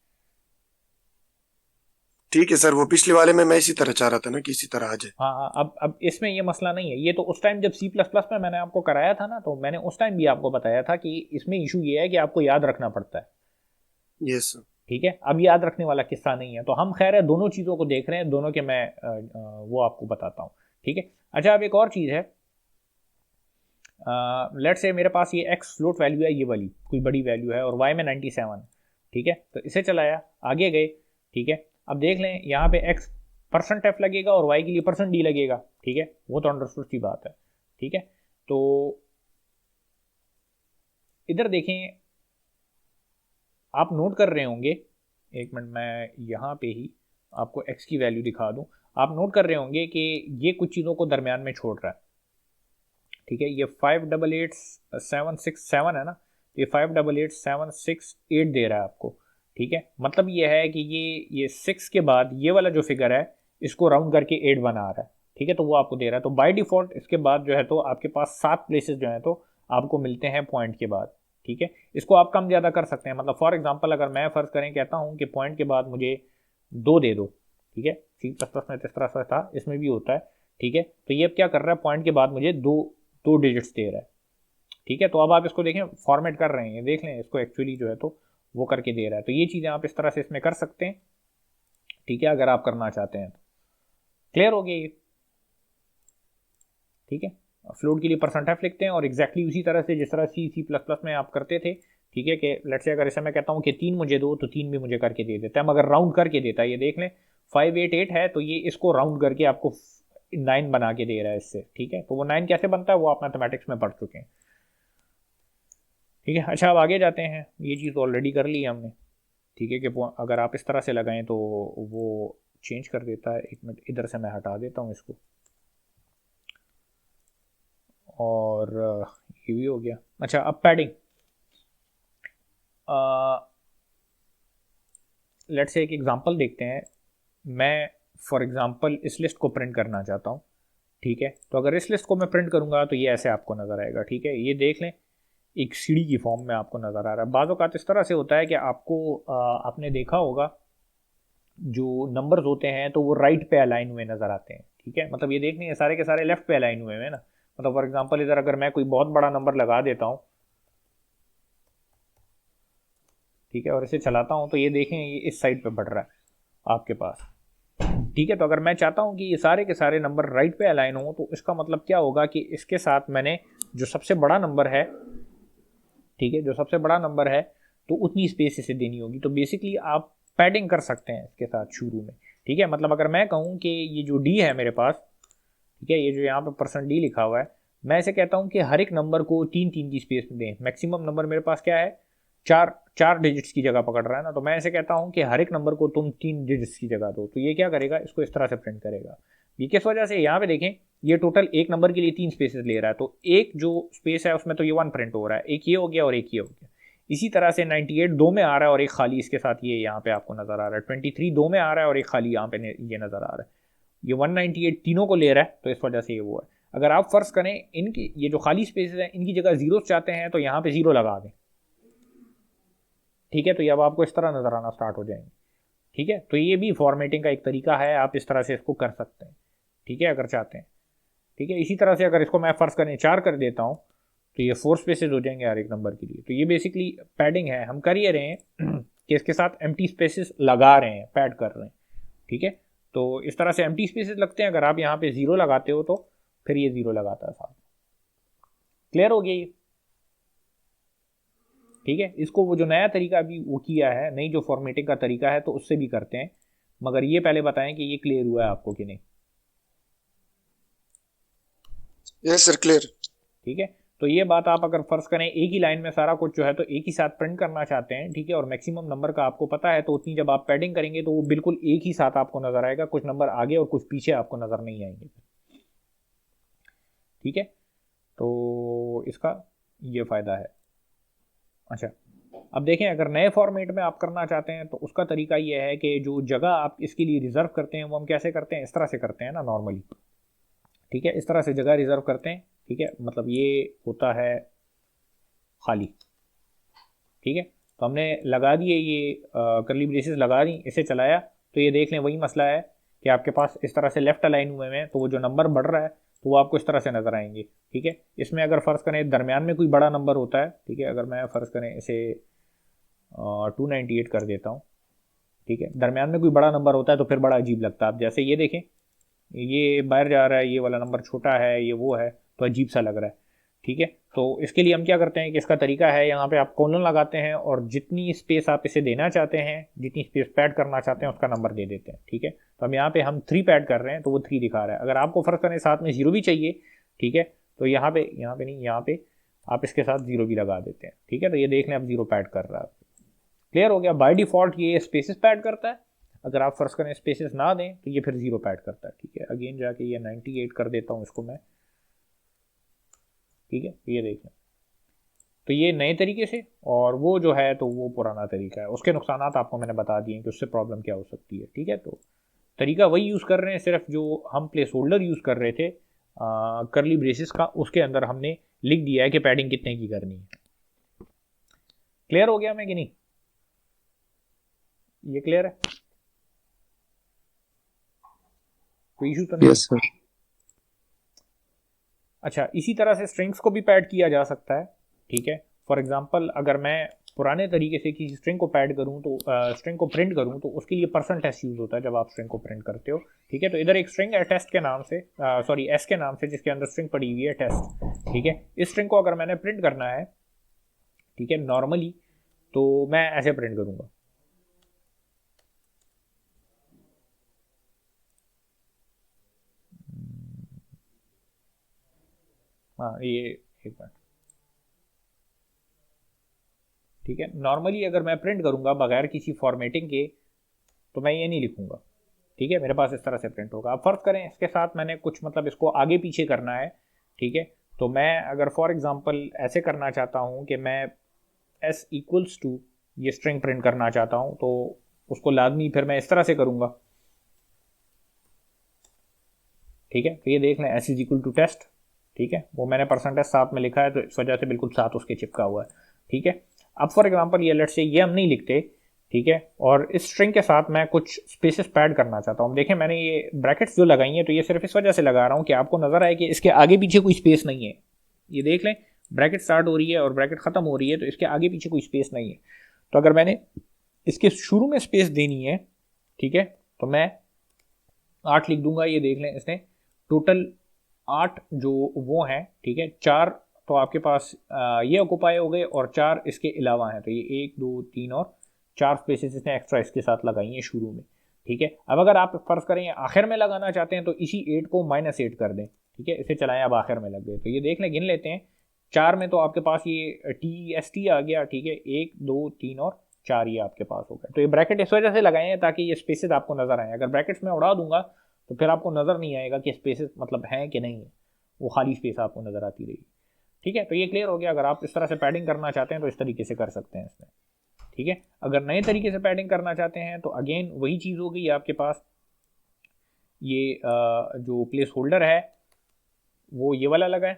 ठीक है सर, वो पिछले वाले में मैं इसी तरह चाह रहा था ना कि इसी तरह आ जाए। हाँ हाँ, अब इसमें ये मसला नहीं है। ये तो उस टाइम जब C++ में मैंने आपको कराया था ना, तो मैंने उस टाइम भी आपको बताया था कि इसमें इशू ये है कि आपको याद रखना पड़ता है। Yes sir. ठीक है, अब याद रखने वाला किस्सा नहीं है, तो हम खैर है दोनों चीज़ों को देख रहे हैं, दोनों के मैं वो आपको बताता हूँ। ठीक है, अच्छा अब एक और चीज़ है, लेट से मेरे पास ये x फ्लोट वैल्यू है, ये वाली कोई बड़ी वैल्यू है, और y में 97। ठीक है, तो इसे चलाया, आगे गए, ठीक है। अब देख लें यहाँ पे x परसेंट एफ लगेगा और y के लिए परसेंट डी लगेगा, ठीक है, वो तो अंडरस्टूड सी बात है, ठीक है। तो इधर देखें, आप नोट कर रहे होंगे, एक मिनट मैं यहाँ पे ही आपको x की वैल्यू दिखा दूं। आप नोट कर रहे होंगे कि ये कुछ चीज़ों को दरमियान में छोड़ रहा है, ठीक है। ये 588767 है ना, तो ये 588768 दे रहा है आपको, ठीक है। मतलब ये है कि ये 6 के बाद ये वाला जो फिगर है इसको राउंड करके 8 बना रहा है, ठीक है, तो वो आपको दे रहा है। तो बाय डिफॉल्ट इसके बाद जो है तो आपके पास 7 प्लेसेस जो है तो आपको मिलते हैं पॉइंट के बाद, ठीक है। इसको आप कम ज़्यादा कर सकते हैं, मतलब फॉर एग्जाम्पल अगर मैं फ़र्ज़ करें कहता हूँ कि पॉइंट के बाद मुझे 2 दे दो, ठीक है, C++ में इस तरह से था, इसमें भी होता है, ठीक है। तो ये अब क्या कर रहा है, पॉइंट के बाद मुझे दो डिजिट्स दे रहा है, ठीक है। तो अब आप इसको देखें, फॉर्मेट कर रहे हैं, देख लें इसको एक्चुअली जो है तो वो करके दे रहा है। तो ये चीज़ें आप इस तरह से इसमें कर सकते हैं, ठीक है, अगर आप करना चाहते हैं तो। क्लियर हो गया ये, ठीक है। फ्लोट के लिए परसेंट एफ लिखते हैं और एग्जैक्टली उसी तरह से जिस तरह C++ में आप करते थे, ठीक है, कि लेट्स से अगर इसे मैं कहता हूँ कि 3 मुझे दो, तो 3 भी मुझे करके दे देता है, मगर राउंड करके देता है। ये देख लें 588 है, तो ये इसको राउंड करके आपको 9 बना के दे रहा है इससे, ठीक है। तो वो 9 कैसे बनता है वो आप मैथमेटिक्स में पढ़ चुके हैं, ठीक है। अच्छा, अब आगे जाते हैं, ये चीज़ ऑलरेडी कर ली हमने, ठीक है, कि अगर आप इस तरह से लगाएं तो वो चेंज कर देता है। एक मिनट इधर से मैं हटा देता हूँ इसको, और ये भी हो गया। अच्छा, अब पैडिंग, लेट्स से एक एग्जांपल देखते हैं। मैं फॉर एग्जांपल इस लिस्ट को प्रिंट करना चाहता हूँ, ठीक है। तो अगर इस लिस्ट को मैं प्रिंट करूँगा तो ये ऐसे आपको नज़र आएगा, ठीक है। ये देख लें एक सीढ़ी की फॉर्म में आपको नज़र आ रहा है। बाज़ औक़ात इस तरह से होता है कि आपको आपने देखा होगा जो नंबर्स होते हैं तो वो राइट पे अलाइन हुए नज़र आते हैं, ठीक है। मतलब ये देख लें सारे के सारे लेफ्ट पे अलाइन हुए हैं ना। मतलब फॉर एग्जांपल इधर अगर मैं कोई बहुत बड़ा नंबर लगा देता हूँ, ठीक है, और इसे चलाता हूँ तो ये देखें ये इस साइड पे बढ़ रहा है आपके पास, ठीक है। तो अगर मैं चाहता हूँ कि ये सारे के सारे नंबर राइट पे अलाइन हो, तो इसका मतलब क्या होगा कि इसके साथ मैंने जो सबसे बड़ा नंबर है, ठीक है, जो सबसे बड़ा नंबर है तो उतनी स्पेस इसे देनी होगी। तो बेसिकली आप पैडिंग कर सकते हैं इसके साथ शुरू में, ठीक है। मतलब अगर मैं कहूँ कि ये जो डी है मेरे पास, ठीक है, ये जो यहाँ पे %d लिखा हुआ है, मैं इसे कहता हूँ कि हर एक नंबर को 3-3 की स्पेस में दें। मैक्सिमम नंबर मेरे पास क्या है, 4 डिजिट्स की जगह पकड़ रहा है ना, तो मैं ऐसे कहता हूँ कि हर एक नंबर को तुम 3 डिजिट्स की जगह दो। तो ये क्या करेगा, इसको इस तरह से प्रिंट करेगा। ये किस वजह से, यहाँ पे देखें ये टोटल एक नंबर के लिए 3 स्पेसेस ले रहा है, तो एक जो स्पेस है उसमें तो ये 1 प्रिंट हो रहा है, एक ये हो गया और एक ये हो गया। इसी तरह से 98 2 में आ रहा है और एक खाली इसके साथ ये यहाँ पे आपको नजर आ रहा है। 23 2 में आ रहा है और एक खाली यहाँ पे ये नजर आ रहा है। ये 198 तीनों को ले रहा है, तो इस वजह से ये वो है। अगर आप फर्ज करें इनकी ये जो खाली स्पेसेस हैं इनकी जगह जीरो चाहते हैं तो यहाँ पे 0 लगा दें, ठीक है। तो ये अब आपको इस तरह नजर आना स्टार्ट हो जाएंगे, ठीक है। तो ये भी फॉर्मेटिंग का एक तरीका है, आप इस तरह से इसको कर सकते हैं, ठीक है, अगर चाहते हैं, ठीक है। इसी तरह से अगर इसको मैं फर्ज करें 4 कर देता हूँ तो ये 4 स्पेसेस हो जाएंगे हर एक नंबर के लिए। तो ये बेसिकली पैडिंग है, हम कर ये रहे हैं कि इसके साथ एम्प्टी स्पेसेस लगा रहे हैं, पैड कर रहे हैं, ठीक है। तो इस तरह से एम्प्टी स्पेसेस लगते हैं। अगर आप यहाँ पे 0 लगाते हो तो फिर ये 0 लगाता है साथ। क्लियर हो गया ये, ठीक है। इसको वो जो नया तरीका अभी वो किया है, नई जो फॉर्मेटिंग का तरीका है, तो उससे भी करते हैं, मगर ये पहले बताएं कि ये क्लियर हुआ है आपको कि नहीं। यस सर, क्लियर, ठीक है। तो ये बात आप अगर फर्ज करें एक ही लाइन में सारा कुछ जो है तो एक ही साथ प्रिंट करना चाहते हैं, ठीक है, और मैक्सिमम नंबर का आपको पता है, तो उतनी जब आप पैडिंग करेंगे तो वो बिल्कुल एक ही साथ आपको नजर आएगा, कुछ नंबर आगे और कुछ पीछे आपको नजर नहीं आएंगे, ठीक है। तो इसका ये फायदा है। अच्छा, अब देखें अगर नए फॉर्मेट में आप करना चाहते हैं तो उसका तरीका ये है कि जो जगह आप इसके लिए रिजर्व करते हैं वो हम कैसे करते हैं, इस तरह से करते हैं ना नॉर्मली, ठीक है। इस तरह से जगह रिजर्व करते हैं, ठीक है। मतलब ये होता है खाली, ठीक है। तो हमने लगा दिए ये करली ब्रेसेस लगा दी, इसे चलाया तो ये देख लें वही मसला है कि आपके पास इस तरह से लेफ्ट अलाइन हुए हैं, तो वो जो नंबर बढ़ रहा है तो वो आपको इस तरह से नजर आएंगे, ठीक है। इसमें अगर फ़र्ज़ करें दरमियान में कोई बड़ा नंबर होता है, ठीक है, अगर मैं फ़र्ज़ करें इसे 298 कर देता हूँ, ठीक है, दरमियान में कोई बड़ा नंबर होता है तो फिर बड़ा अजीब लगता है। आप जैसे ये देखें ये बाहर जा रहा है, ये वाला नंबर छोटा है, ये वो है, तो अजीब सा लग रहा है, ठीक है। तो इसके लिए हम क्या करते हैं कि इसका तरीका है, यहाँ पे आप कोलन लगाते हैं और जितनी स्पेस आप इसे देना चाहते हैं, जितनी स्पेस पैड करना चाहते हैं उसका नंबर दे देते हैं। ठीक है, तो हम यहाँ पे हम 3 पैड कर रहे हैं तो वो 3 दिखा रहा है। अगर आपको फ़र्क करें साथ में 0 भी चाहिए, ठीक है, तो यहाँ पे नहीं, यहाँ पे आप इसके साथ 0 भी लगा देते हैं। ठीक है, तो ये देख लें अब 0 पैड कर रहा है। क्लियर हो गया। बाय डिफ़ॉल्ट ये स्पेसेस पैड करता है, अगर आप फ़र्ज करें स्पेसेस ना दें तो ये फिर 0 पैड करता है। ठीक है, अगेन जाके ये 98 कर देता हूँ इसको मैं। ठीक है, ये देख लें, तो ये नए तरीके से, और वो जो है तो वो पुराना तरीका है। उसके नुकसानात आपको मैंने बता दिए कि उससे प्रॉब्लम क्या हो सकती है। ठीक है, तो तरीका वही यूज़ कर रहे हैं, सिर्फ जो हम प्लेस होल्डर यूज़ कर रहे थे करली ब्रेसेस का, उसके अंदर हमने लिख दिया है कि पैडिंग कितने की करनी है। क्लियर हो गया मैं कि नहीं? ये क्लियर है? कोई इशू तो नहीं? Yes sir. अच्छा, इसी तरह से स्ट्रिंग्स को भी पैड किया जा सकता है। ठीक है, फॉर एग्जांपल अगर मैं पुराने तरीके से किसी स्ट्रिंग को पैड करूं तो स्ट्रिंग को प्रिंट करूं तो उसके लिए परसेंट एस यूज़ होता है जब आप स्ट्रिंग को प्रिंट करते हो। ठीक है, तो इधर एक स्ट्रिंग है टेस्ट के नाम से, सॉरी एस के नाम से, जिसके अंदर स्ट्रिंग पड़ी हुई है टेस्ट। ठीक है, इस स्ट्रिंग को अगर मैंने प्रिंट करना है, ठीक है, नॉर्मली तो मैं ऐसे प्रिंट करूंगा। हाँ, ये एक बार, ठीक है, नॉर्मली अगर मैं प्रिंट करूंगा बगैर किसी फॉर्मेटिंग के तो मैं ये नहीं लिखूंगा। ठीक है, मेरे पास इस तरह से प्रिंट होगा। अब फर्ज करें इसके साथ मैंने कुछ मतलब इसको आगे पीछे करना है। ठीक है, तो मैं अगर फॉर एग्जांपल ऐसे करना चाहता हूं कि मैं s इक्वल्स टू ये स्ट्रिंग प्रिंट करना चाहता हूं तो उसको लाजमी फिर मैं इस तरह से करूंगा। ठीक है, तो ये देख लें s is equal to test. ठीक है, वो मैंने परसेंटेज साथ में लिखा है तो इस वजह से बिल्कुल साथ उसके चिपका हुआ है। ठीक है, अब फॉर एग्जांपल ये लेट्स से ये हम नहीं लिखते। ठीक है, और इस स्ट्रिंग के साथ मैं कुछ स्पेसेस पैड करना चाहता हूँ। देखें मैंने ये ब्रैकेट्स जो लगाई हैं तो ये सिर्फ इस वजह से लगा रहा हूँ कि आपको नजर आए कि इसके आगे पीछे कोई स्पेस नहीं है। ये देख लें, ब्रैकेट स्टार्ट हो रही है और ब्रैकेट खत्म हो रही है, तो इसके आगे पीछे कोई स्पेस नहीं है। तो अगर मैंने इसके शुरू में स्पेस देनी है, ठीक है, तो मैं 8 लिख दूंगा। ये देख लें, इसने टोटल 8 जो वो हैं, ठीक है, 4 तो आपके पास ये ऑक्यूपाई हो गए और 4 इसके अलावा हैं, तो ये 1 2 3 और 4 स्पेसेस इसने एक्स्ट्रा इसके साथ लगाई हैं शुरू में। ठीक है, अब अगर आप फर्ज करें आखिर में लगाना चाहते हैं तो इसी 8 को -8 कर दें। ठीक है, इसे चलाएं, अब आखिर में लग गए। तो ये देख लें, गिन लेते हैं, 4 में तो आपके पास ये TEST आ गया। ठीक है, 1 2 3 और 4 ये आपके पास हो गए। तो ये ब्रैकेट इस वजह से लगाए हैं ताकि ये स्पेसेस आपको नजर आए। अगर ब्रैकेट्स में उड़ा दूंगा तो फिर आपको नजर नहीं आएगा कि स्पेसेस मतलब हैं कि नहीं है, वो खाली स्पेस आपको नजर आती रहेगी। ठीक है, तो ये क्लियर हो गया। अगर आप इस तरह से पैडिंग करना चाहते हैं तो इस तरीके से कर सकते हैं इसमें। ठीक है, अगर नए तरीके से पैडिंग करना चाहते हैं तो अगेन वही चीज़ हो गई आपके पास। ये जो प्लेस होल्डर है वो ये वाला लगा है।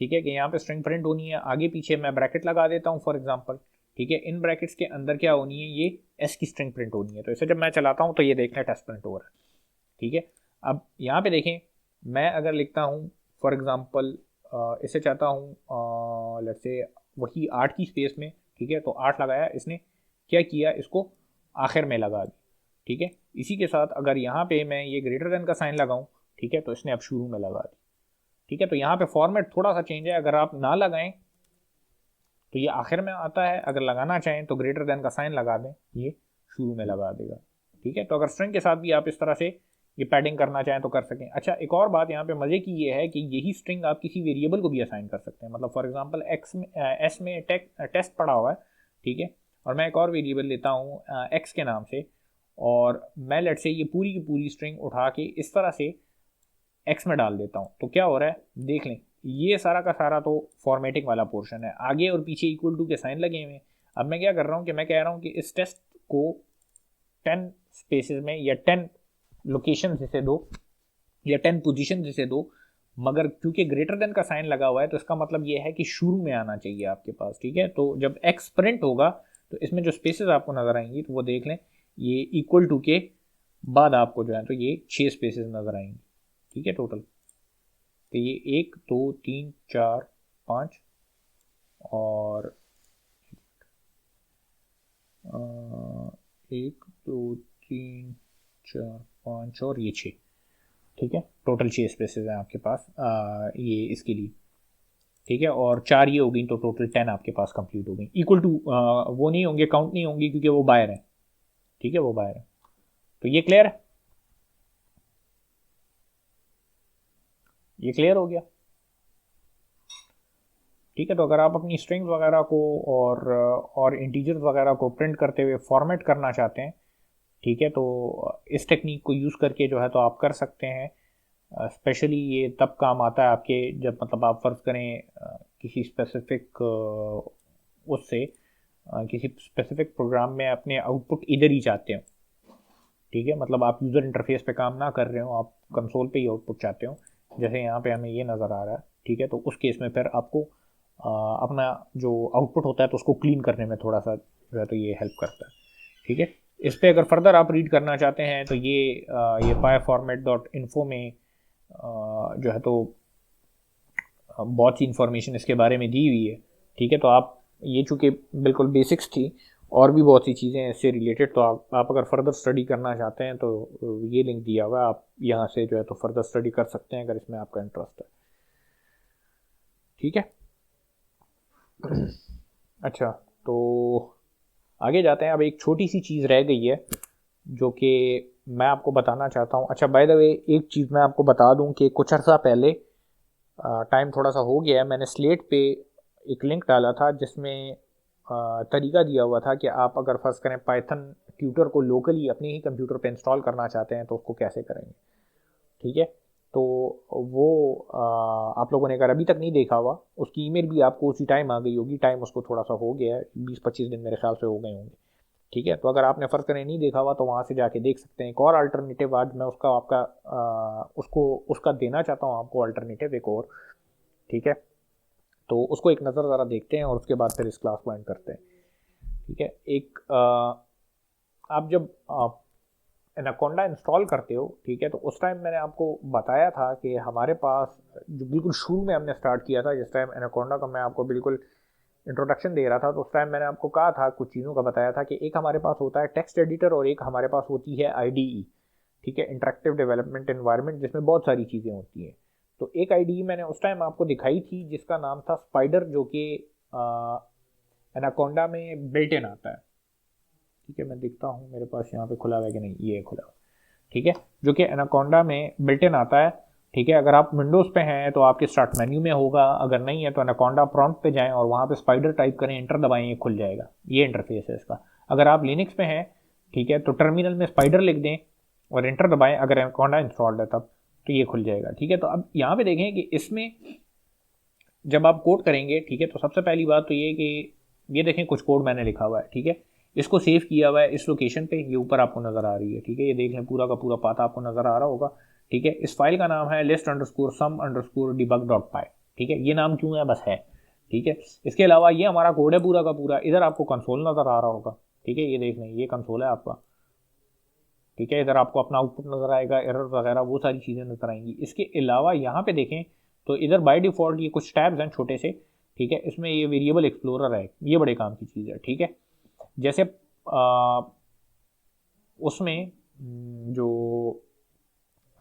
ठीक है, कि यहाँ पे स्ट्रिंग प्रिंट होनी है, आगे पीछे मैं ब्रैकेट लगा देता हूँ फॉर एग्जांपल। ठीक है, इन ब्रैकेट्स के अंदर क्या होनी है, ये एस की स्ट्रिंग प्रिंट होनी है। तो इसे जब मैं चलाता हूँ तो ये देखना टेस्ट प्रिंट हो रहा है। ठीक है, अब यहाँ पे देखें, मैं अगर लिखता हूँ फॉर एग्जांपल इसे चाहता हूँ लेट्स से वही 8 की स्पेस में। ठीक है, तो 8 लगाया, इसने क्या किया, इसको आखिर में लगा दी। ठीक है, इसी के साथ अगर यहाँ पे मैं ये ग्रेटर देन का साइन लगाऊं, ठीक है, तो इसने अब शुरू में लगा दी। ठीक है, तो यहाँ पे फॉर्मेट थोड़ा सा चेंज है। अगर आप ना लगाएं तो ये आखिर में आता है, अगर लगाना चाहें तो ग्रेटर देन का साइन लगा दें, ये शुरू में लगा देगा। ठीक है, तो अगर स्ट्रिंग के साथ भी आप इस तरह से ये पैडिंग करना चाहें तो कर सकें। अच्छा, एक और बात यहाँ पे मजे की ये है कि यही स्ट्रिंग आप किसी वेरिएबल को भी असाइन कर सकते हैं। मतलब फॉर एग्जांपल एस में टेस्ट पड़ा हुआ है। ठीक है, और मैं एक और वेरिएबल लेता हूँ एक्स के नाम से, और मैं लेट से ये पूरी की पूरी स्ट्रिंग उठा के इस तरह से एक्स में डाल देता हूँ। तो क्या हो रहा है देख लें, ये सारा का सारा तो फॉर्मेटिंग वाला पोर्शन है, आगे और पीछे इक्वल टू के साइन लगे हुए हैं। अब मैं क्या कर रहा हूँ कि मैं कह रहा हूँ कि इस टेस्ट को 10 स्पेसेस में या 10 लोकेशन से दो या 10 पोजीशन से दो, मगर क्योंकि ग्रेटर देन का साइन लगा हुआ है तो इसका मतलब ये है कि शुरू में आना चाहिए आपके पास। ठीक है, तो जब एक्स प्रिंट होगा तो इसमें जो स्पेसेस आपको नजर आएंगी तो वो देख लें, ये इक्वल टू के बाद आपको जो है तो ये 6 स्पेसेस नजर आएंगी। ठीक है, टोटल तो ये 1 2 3 4 5 और 1 2 3 4 5 और ये 6। ठीक है, टोटल 6 स्पेसेस हैं आपके पास ये इसके लिए। ठीक है, और 4 ये हो गई तो टोटल 10 आपके पास कंप्लीट हो गई। इक्वल टू वो नहीं होंगे, काउंट नहीं होंगी क्योंकि वो बायर है, ठीक है, वो बायर है। तो ये क्लियर है, ये क्लियर हो गया, ठीक है। तो अगर आप अपनी स्ट्रिंग्स वगैरह को और इंटीजर्स वगैरह को प्रिंट करते हुए फॉर्मेट करना चाहते हैं, ठीक है, तो इस टेक्निक को यूज़ करके जो है तो आप कर सकते हैं। स्पेशली ये तब काम आता है आपके जब मतलब आप फ़र्ज़ करें किसी स्पेसिफिक उससे किसी स्पेसिफिक प्रोग्राम में अपने आउटपुट इधर ही चाहते हो, ठीक है, मतलब आप यूज़र इंटरफेस पे काम ना कर रहे हो, आप कंसोल पे ही आउटपुट चाहते हो, जैसे यहाँ पे हमें ये नज़र आ रहा है, ठीक है। तो उस केस में फिर आपको अपना जो आउटपुट होता है तो उसको क्लीन करने में थोड़ा सा जो है तो ये हेल्प करता है, ठीक है। इस पर अगर फर्दर आप रीड करना चाहते हैं तो ये pyformat.info में जो है तो बहुत सी इंफॉर्मेशन इसके बारे में दी हुई है, ठीक है। तो आप ये चूँकि बिल्कुल बेसिक्स थी, और भी बहुत सी चीज़ें हैं इससे रिलेटेड, तो आप अगर फर्दर स्टडी करना चाहते हैं तो ये लिंक दिया हुआ है, आप यहाँ से जो है तो फर्दर स्टडी कर सकते हैं अगर इसमें आपका इंटरेस्ट है, ठीक है। अच्छा, तो आगे जाते हैं। अब एक छोटी सी चीज़ रह गई है जो कि मैं आपको बताना चाहता हूँ। अच्छा, बाय द वे एक चीज़ मैं आपको बता दूँ कि कुछ अर्सा पहले, टाइम थोड़ा सा हो गया है, मैंने स्लेट पे एक लिंक डाला था जिसमें तरीका दिया हुआ था कि आप अगर फर्ज करें पाइथन ट्यूटर को लोकली अपने ही कंप्यूटर पे इंस्टॉल करना चाहते हैं तो उसको कैसे करेंगे, ठीक है। तो वो आप लोगों ने अगर अभी तक नहीं देखा हुआ, उसकी ईमेल भी आपको उसी टाइम आ गई होगी, टाइम उसको थोड़ा सा हो गया है, 20-25 दिन मेरे ख्याल से हो गए होंगे, ठीक है। तो अगर आपने फ़र्ज़ करें नहीं देखा हुआ तो वहाँ से जाके देख सकते हैं। एक और अल्टरनेटिव आज मैं उसका उसका देना चाहता हूँ आपको, अल्टरनेटिव एक और, ठीक है। तो उसको एक नज़र ज़रा देखते हैं और उसके बाद फिर इस क्लास को एंड करते हैं, ठीक है। एक आप जब एनाकोंडा इंस्टॉल करते हो, ठीक है, तो उस टाइम मैंने आपको बताया था कि हमारे पास जो बिल्कुल शुरू में हमने स्टार्ट किया था, जिस टाइम एनाकोंडा का मैं आपको बिल्कुल इंट्रोडक्शन दे रहा था, तो उस टाइम मैंने आपको कहा था, कुछ चीज़ों का बताया था कि एक हमारे पास होता है टेक्स्ट एडिटर और एक हमारे पास होती है IDE, ठीक है, इंटरेक्टिव डेवलपमेंट एनवायरनमेंट, जिसमें बहुत सारी चीज़ें होती हैं। तो एक IDE मैंने उस टाइम आपको दिखाई थी जिसका नाम था स्पाइडर, जो कि एनाकोंडा में बिल्ट इन आता है, ठीक है। मैं देखता हूँ मेरे पास यहाँ पे खुला हुआ है कि नहीं, ये खुला हुआ, ठीक है, जो कि एनाकोंडा में बिल्ट इन आता है, ठीक है। अगर आप विंडोज़ पे हैं तो आपके स्टार्ट मेन्यू में होगा, अगर नहीं है तो एनाकोंडा प्रॉम्प्ट पे जाएं और वहाँ पे स्पाइडर टाइप करें, एंटर दबाएं, ये खुल जाएगा, ये इंटरफेस है इसका। अगर आप लिनक्स पे हैं, ठीक है, तो टर्मिनल में स्पाइडर लिख दें और एंटर दबाएं, अगर एनाकोंडा इंस्टॉल्ड है तब, तो ये खुल जाएगा, ठीक है। तो अब यहाँ पे देखें कि इसमें जब आप कोड करेंगे, ठीक है, तो सबसे पहली बात तो ये कि ये देखें कुछ कोड मैंने लिखा हुआ है, ठीक है, इसको सेव किया हुआ है इस लोकेशन पे, ये ऊपर आपको नज़र आ रही है, ठीक है, ये देख लें पूरा का पूरा पाता आपको नज़र आ रहा होगा, ठीक है। इस फाइल का नाम है list_sum_debug.py, ठीक है। ये नाम क्यों है, बस है, ठीक है। इसके अलावा ये हमारा कोड है पूरा का पूरा, इधर आपको कंसोल नज़र आ रहा होगा, ठीक है, ये देख लें, ये कंसोल है आपका, ठीक है। इधर आपको अपना आउटपुट नज़र आएगा, एरर वगैरह वो सारी चीज़ें नज़र आएंगी। इसके अलावा यहाँ पे देखें तो इधर बाय डिफ़ॉल्ट ये कुछ टैब्स हैं छोटे से, ठीक है। इसमें ये वेरिएबल एक्सप्लोरर है, ये बड़े काम की चीज़ है, ठीक है। जैसे उसमें जो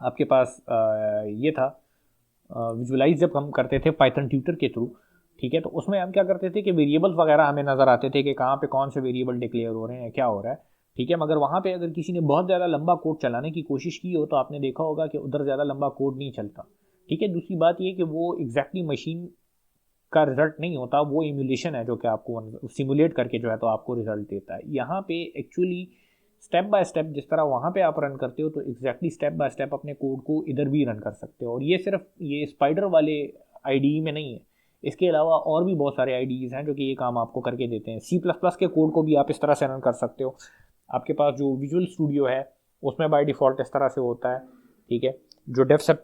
आपके पास ये था विजुलाइज जब हम करते थे पाइथन ट्यूटर के थ्रू, ठीक है, तो उसमें हम क्या करते थे कि वेरिएबल्स वगैरह हमें नज़र आते थे कि कहाँ पे कौन से वेरिएबल डिक्लेयर हो रहे हैं, क्या हो रहा है, ठीक है। मगर वहाँ पे अगर किसी ने बहुत ज़्यादा लंबा कोड चलाने की कोशिश की हो तो आपने देखा होगा कि उधर ज़्यादा लंबा कोड नहीं चलता, ठीक है। दूसरी बात ये कि वो एग्जैक्टली मशीन का रिजल्ट नहीं होता, वो इम्यूलेशन है जो कि आपको सिमुलेट करके जो है तो आपको रिजल्ट देता है। यहाँ पे एक्चुअली स्टेप बाय स्टेप जिस तरह वहाँ पे आप रन करते हो तो एग्जैक्टली स्टेप बाय स्टेप अपने कोड को इधर भी रन कर सकते हो। और ये सिर्फ ये स्पाइडर वाले IDE में नहीं है, इसके अलावा और भी बहुत सारे IDEs हैं जो कि ये काम आपको करके देते हैं। C++ के कोड को भी आप इस तरह से रन कर सकते हो। आपके पास जो विजुअल स्टूडियो है उसमें बाय डिफ़ॉल्ट इस तरह से होता है, ठीक है। जो डेव C++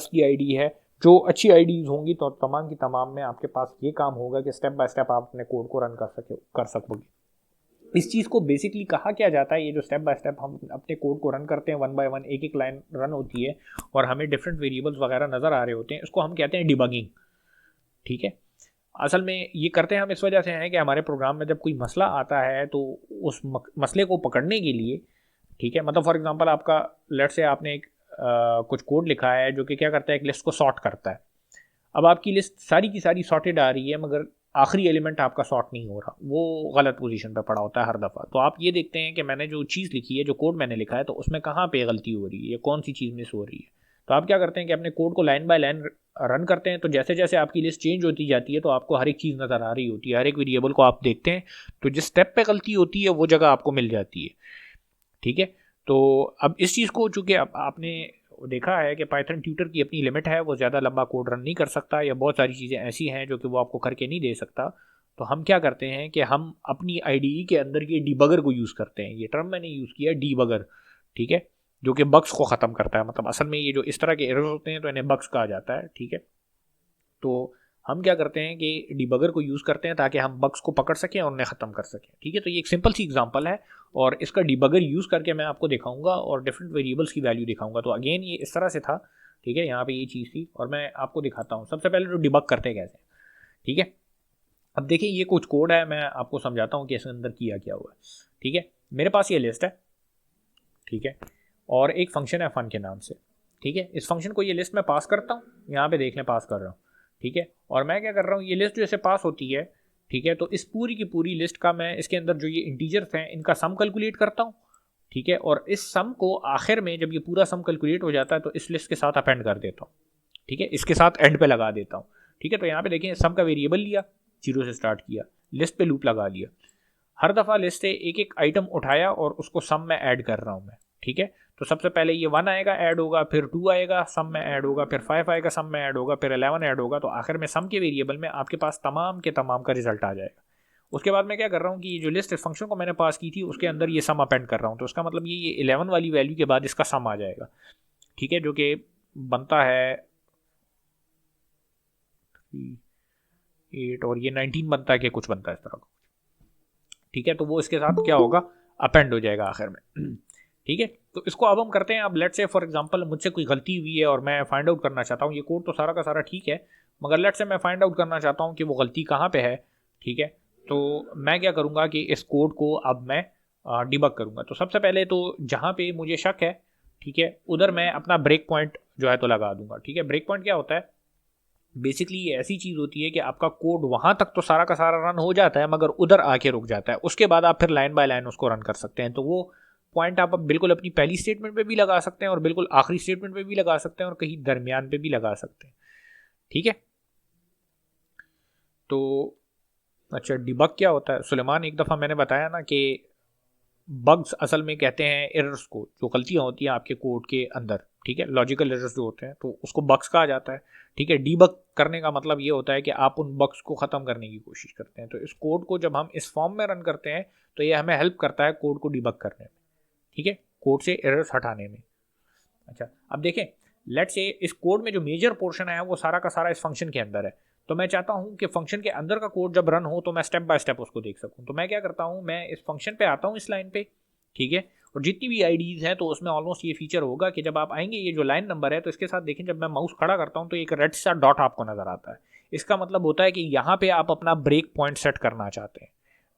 की IDE है, जो अच्छी IDEs होंगी तो तमाम की तमाम में आपके पास ये काम होगा कि स्टेप बाय स्टेप आप अपने कोड को रन कर सकोगे। इस चीज़ को बेसिकली कहा क्या जाता है, ये जो स्टेप बाय स्टेप हम अपने कोड को रन करते हैं, 1 बाय 1 एक एक लाइन रन होती है और हमें डिफरेंट वेरिएबल्स वगैरह नज़र आ रहे होते हैं, इसको हम कहते हैं डिबगिंग, ठीक है। असल में ये करते हैं हम इस वजह से हैं कि हमारे प्रोग्राम में जब कोई मसला आता है तो उस मसले को पकड़ने के लिए, ठीक है, मतलब फॉर एग्जांपल आपका लेट से आपने एक कुछ कोड लिखा है जो कि क्या करता है, एक लिस्ट को सॉर्ट करता है। अब आपकी लिस्ट सारी की सारी सॉर्टेड आ रही है मगर आखिरी एलिमेंट आपका सॉर्ट नहीं हो रहा, वो गलत पोजीशन पे पड़ा होता है हर दफ़ा। तो आप ये देखते हैं कि मैंने जो चीज़ लिखी है, जो कोड मैंने लिखा है, तो उसमें कहाँ पे गलती हो रही है या कौन सी चीज़ मिस हो रही है। तो आप क्या करते हैं कि अपने कोड को लाइन बाय लाइन रन करते हैं, तो जैसे जैसे आपकी लिस्ट चेंज होती जाती है तो आपको हर एक चीज़ नज़र आ रही होती है, हर एक वेरिएबल को आप देखते हैं, तो जिस स्टेप पे गलती होती है वो जगह आपको मिल जाती है। ठीक है, तो अब इस चीज़ को चूँकि आपने देखा है कि पाइथन ट्यूटर की अपनी लिमिट है, वो ज़्यादा लंबा कोड रन नहीं कर सकता, या बहुत सारी चीज़ें ऐसी हैं जो कि वो आपको करके नहीं दे सकता। तो हम क्या करते हैं कि हम अपनी आईडीई के अंदर ये डीबगर को यूज़ करते हैं। ये टर्म मैंने यूज़ किया डीबगर, ठीक है, जो कि बग्स को ख़त्म करता है। मतलब असल में ये जो इस तरह के एरर्स होते हैं तो इन्हें बग्स कहा जाता है। ठीक है, तो हम क्या करते हैं कि डीबगर को यूज़ करते हैं ताकि हम बग्स को पकड़ सकें और उन्हें ख़त्म कर सकें। ठीक है, तो ये एक सिंपल सी एग्जांपल है और इसका डीबगर यूज़ करके मैं आपको दिखाऊंगा और डिफरेंट वेरिएबल्स की वैल्यू दिखाऊंगा। तो अगेन ये इस तरह से था। ठीक है, यहाँ पे ये चीज़ थी और मैं आपको दिखाता हूँ सबसे पहले तो डिबग करते कैसे। ठीक है, अब देखिए ये कुछ कोड है, मैं आपको समझाता हूँ कि इसके अंदर किया क्या हुआ है। ठीक है, मेरे पास ये लिस्ट है, ठीक है, और एक फंक्शन है फन के नाम से। ठीक है, इस फंक्शन को ये लिस्ट में पास करता हूँ, यहाँ पे देख लें पास कर रहा हूँ। ठीक है, और मैं क्या कर रहा हूँ, ये लिस्ट जैसे पास होती है, ठीक है, तो इस पूरी की पूरी लिस्ट का मैं इसके अंदर जो ये इंटीजर्स हैं इनका सम कैलकुलेट करता हूँ। ठीक है, और इस सम को आखिर में जब ये पूरा सम कैलकुलेट हो जाता है तो इस लिस्ट के साथ अपेंड कर देता हूँ। ठीक है, इसके साथ एंड पे लगा देता हूँ। ठीक है, तो यहाँ पे देखें सम का वेरिएबल लिया, 0 से स्टार्ट किया, लिस्ट पे लूप लगा लिया, हर दफ़ा लिस्ट से एक एक आइटम उठाया और उसको सम में ऐड कर रहा हूँ मैं। ठीक है, तो सबसे पहले ये 1 आएगा ऐड होगा, फिर 2 आएगा सम में ऐड होगा, फिर 5 आएगा सम में ऐड होगा, फिर 11 ऐड होगा, तो आखिर में सम के वेरिएबल में आपके पास तमाम के तमाम का रिजल्ट आ जाएगा। उसके बाद मैं क्या कर रहा हूँ कि ये जो लिस्ट इस फंक्शन को मैंने पास की थी उसके अंदर ये सम अपेंड कर रहा हूँ, तो उसका मतलब ये 11 वाली वैल्यू के बाद इसका सम आ जाएगा। ठीक है, जो कि बनता है 8 और ये 19 बनता है कि कुछ बनता है इस तरह का। ठीक है, तो वो इसके साथ क्या होगा, अपेंड हो जाएगा आखिर में। ठीक है, तो इसको अब हम करते हैं। अब लेट से फॉर एग्जांपल मुझसे कोई गलती हुई है और मैं फाइंड आउट करना चाहता हूँ, ये कोड तो सारा का सारा ठीक है मगर लेट से मैं फाइंड आउट करना चाहता हूँ कि वो गलती कहाँ पे है। ठीक है, तो मैं क्या करूँगा कि इस कोड को अब मैं डिबग करूँगा। तो सबसे पहले तो जहाँ पे मुझे शक है, ठीक है, उधर मैं अपना ब्रेक पॉइंट जो है तो लगा दूंगा। ठीक है, ब्रेक पॉइंट क्या होता है, बेसिकली ये ऐसी चीज़ होती है कि आपका कोड वहाँ तक तो सारा का सारा रन हो जाता है मगर उधर आके रुक जाता है, उसके बाद आप फिर लाइन बाय लाइन उसको रन कर सकते हैं। तो वो पॉइंट आप बिल्कुल अपनी पहली स्टेटमेंट पे भी लगा सकते हैं और बिल्कुल आखिरी स्टेटमेंट पे भी लगा सकते हैं और कहीं दरमियान पे भी लगा सकते हैं। ठीक है, तो अच्छा डिबग क्या होता है सुलेमान, एक दफ़ा मैंने बताया ना कि बग्स असल में कहते हैं एरर्स को, जो गलतियाँ होती हैं आपके कोड के अंदर। ठीक है, लॉजिकल एरर्स जो होते हैं तो उसको बग्स कहा जाता है। ठीक है, डीबग करने का मतलब ये होता है कि आप उन बग्स को ख़त्म करने की कोशिश करते हैं। तो इस कोड को जब हम इस फॉर्म में रन करते हैं तो ये हमें हेल्प करता है कोड को डीबग करने में। ठीक है, कोड से एरर्स हटाने में। अच्छा, अब देखें लेट्स से इस कोड में जो मेजर पोर्शन है वो सारा का सारा इस फंक्शन के अंदर है, तो मैं चाहता हूँ कि फंक्शन के अंदर का कोड जब रन हो तो मैं स्टेप बाय स्टेप उसको देख सकूँ। तो मैं क्या करता हूँ, मैं इस फंक्शन पे आता हूँ, इस लाइन पे। ठीक है, और जितनी भी आईडीज हैं तो उसमें ऑलमोस्ट ये फीचर होगा कि जब आप आएंगे ये जो लाइन नंबर है तो इसके साथ देखें जब मैं माउस खड़ा करता हूँ तो एक रेड सा डॉट आपको नजर आता है। इसका मतलब होता है कि यहाँ पे आप अपना ब्रेक पॉइंट सेट करना चाहते हैं।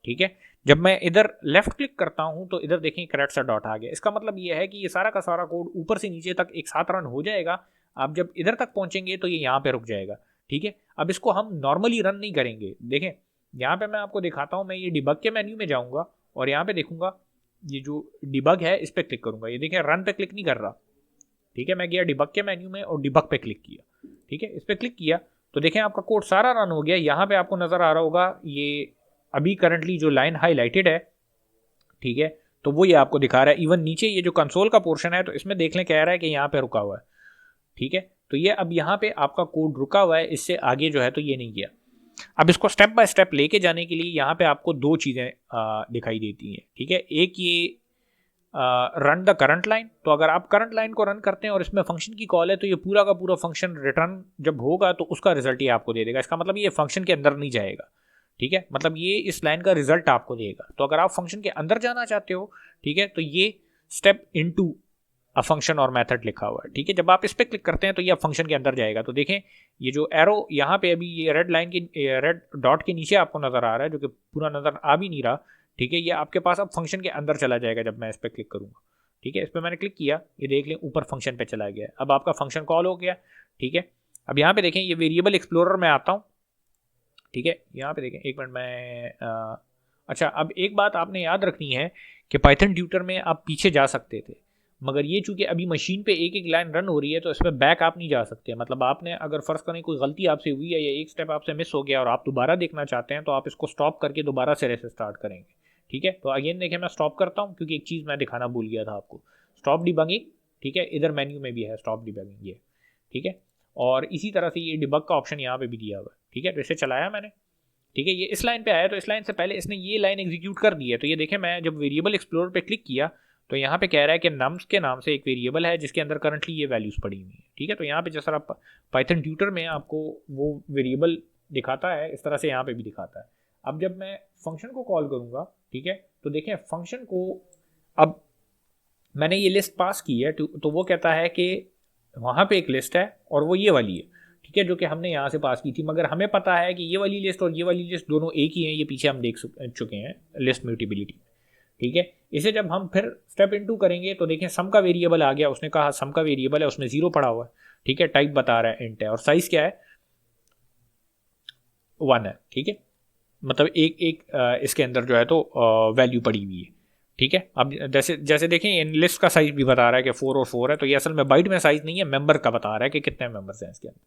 ठीक है, जब मैं इधर लेफ्ट क्लिक करता हूँ तो इधर देखें एक रेड सा डॉट आ गया। इसका मतलब ये है कि ये सारा का सारा कोड ऊपर से नीचे तक एक साथ रन हो जाएगा। आप जब इधर तक पहुंचेंगे तो ये यहाँ पे रुक जाएगा। ठीक है, अब इसको हम नॉर्मली रन नहीं करेंगे। देखें यहाँ पे मैं आपको दिखाता हूँ, मैं ये डिबग के मेन्यू में जाऊँगा और यहाँ पे देखूंगा ये जो डिबग है इस पर क्लिक करूँगा। ये देखें रन पे क्लिक नहीं कर रहा। ठीक है, मैं गया डिबग के मेन्यू में और डिबग पे क्लिक किया। ठीक है, इस पर क्लिक किया तो देखें आपका कोड सारा रन हो गया। यहाँ पे आपको नज़र आ रहा होगा ये अभी करंटली जो लाइन हाईलाइटेड है, ठीक है, तो वो ये आपको दिखा रहा है। इवन नीचे ये जो कंसोल का पोर्शन है तो इसमें देख लें कह रहा है कि यहाँ पे रुका हुआ है। ठीक है, तो ये अब यहाँ पे आपका कोड रुका हुआ है, इससे आगे जो है तो ये नहीं गया। अब इसको स्टेप बाय स्टेप लेके जाने के लिए यहाँ पे आपको दो चीज़ें दिखाई देती हैं। ठीक है, एक ये रन द करंट लाइन, तो अगर आप करंट लाइन को रन करते हैं और इसमें फंक्शन की कॉल है तो ये पूरा का पूरा फंक्शन रिटर्न जब होगा तो उसका रिजल्ट ये आपको दे देगा। इसका मतलब ये फंक्शन के अंदर नहीं जाएगा। ठीक है, मतलब ये इस लाइन का रिजल्ट आपको देगा। तो अगर आप फंक्शन के अंदर जाना चाहते हो, ठीक है, तो ये स्टेप इनटू अ फंक्शन और मेथड लिखा हुआ है। ठीक है, जब आप इस पर क्लिक करते हैं तो ये फंक्शन के अंदर जाएगा। तो देखें ये जो एरो यहाँ पे अभी ये रेड लाइन के रेड डॉट के नीचे आपको नजर आ रहा है, जो कि पूरा नजर आ भी नहीं रहा। ठीक है, ये आपके पास अब फंक्शन के अंदर चला जाएगा जब मैं इस पर क्लिक करूँगा। ठीक है, इस पर मैंने क्लिक किया, ये देख लें ऊपर फंक्शन पे चला गया। अब आपका फंक्शन कॉल हो गया। ठीक है, अब यहाँ पे देखें, ये वेरिएबल एक्सप्लोरर में आता हूँ, ठीक है। यहाँ पे देखें, एक मिनट में अच्छा, अब एक बात आपने याद रखनी है कि पाइथन ट्यूटर में आप पीछे जा सकते थे, मगर ये चूंकि अभी मशीन पे एक एक लाइन रन हो रही है तो इसमें बैक आप नहीं जा सकते। मतलब आपने अगर फ़र्ज़ करें कोई गलती आपसे हुई है या एक स्टेप आपसे मिस हो गया और आप दोबारा देखना चाहते हैं, तो आप इसको स्टॉप करके दोबारा सिरे से स्टार्ट करेंगे, ठीक है। तो अगेन देखें, मैं स्टॉप करता हूँ क्योंकि एक चीज़ मैं दिखाना भूल गया था आपको, स्टॉप डिबगिंग, ठीक है। इधर मेन्यू में भी है स्टॉप डिबगिंग, ये ठीक है। और इसी तरह से ये डिबग का ऑप्शन यहाँ पे भी दिया हुआ है, ठीक है। तो इसे चलाया मैंने, ठीक है। ये इस लाइन पे आया तो इस लाइन से पहले इसने ये लाइन एग्जीक्यूट कर दी है। तो ये देखें, मैं जब वेरिएबल एक्सप्लोरर पे क्लिक किया तो यहाँ पे कह रहा है कि नम्स के नाम से एक वेरिएबल है जिसके अंदर करंटली ये वैल्यूज़ पड़ी हुई है, ठीक है। तो यहाँ पे जैसा आप पाइथन ट्यूटर में आपको वो वेरिएबल दिखाता है, इस तरह से यहाँ पे भी दिखाता है। अब जब मैं फंक्शन को कॉल करूँगा, ठीक है, तो देखें फंक्शन को, अब मैंने ये लिस्ट पास की है तो वो कहता है कि वहाँ पे एक लिस्ट है और वो ये वाली है, ठीक है, जो कि हमने यहाँ से पास की थी। मगर हमें पता है कि ये वाली लिस्ट और ये वाली लिस्ट दोनों एक ही हैं, ये पीछे हम देख चुके हैं लिस्ट म्यूटेबिलिटी, ठीक है। इसे जब हम फिर स्टेप इनटू करेंगे तो देखें सम का वेरिएबल आ गया, उसने कहा सम का वेरिएबल है, उसमें 0 पड़ा हुआ है, ठीक है। टाइप बता रहा है इंट है और साइज़ क्या है, 1 है, ठीक है। मतलब एक इसके अंदर जो है तो वैल्यू पड़ी हुई है, ठीक है। अब जैसे जैसे देखें इन लिस्ट का साइज भी बता रहा है कि 4 और 4 है, तो ये असल में बाइट में साइज नहीं है, मेंबर का बता रहा है कि कितने मेंबर्स हैं इसके अंदर,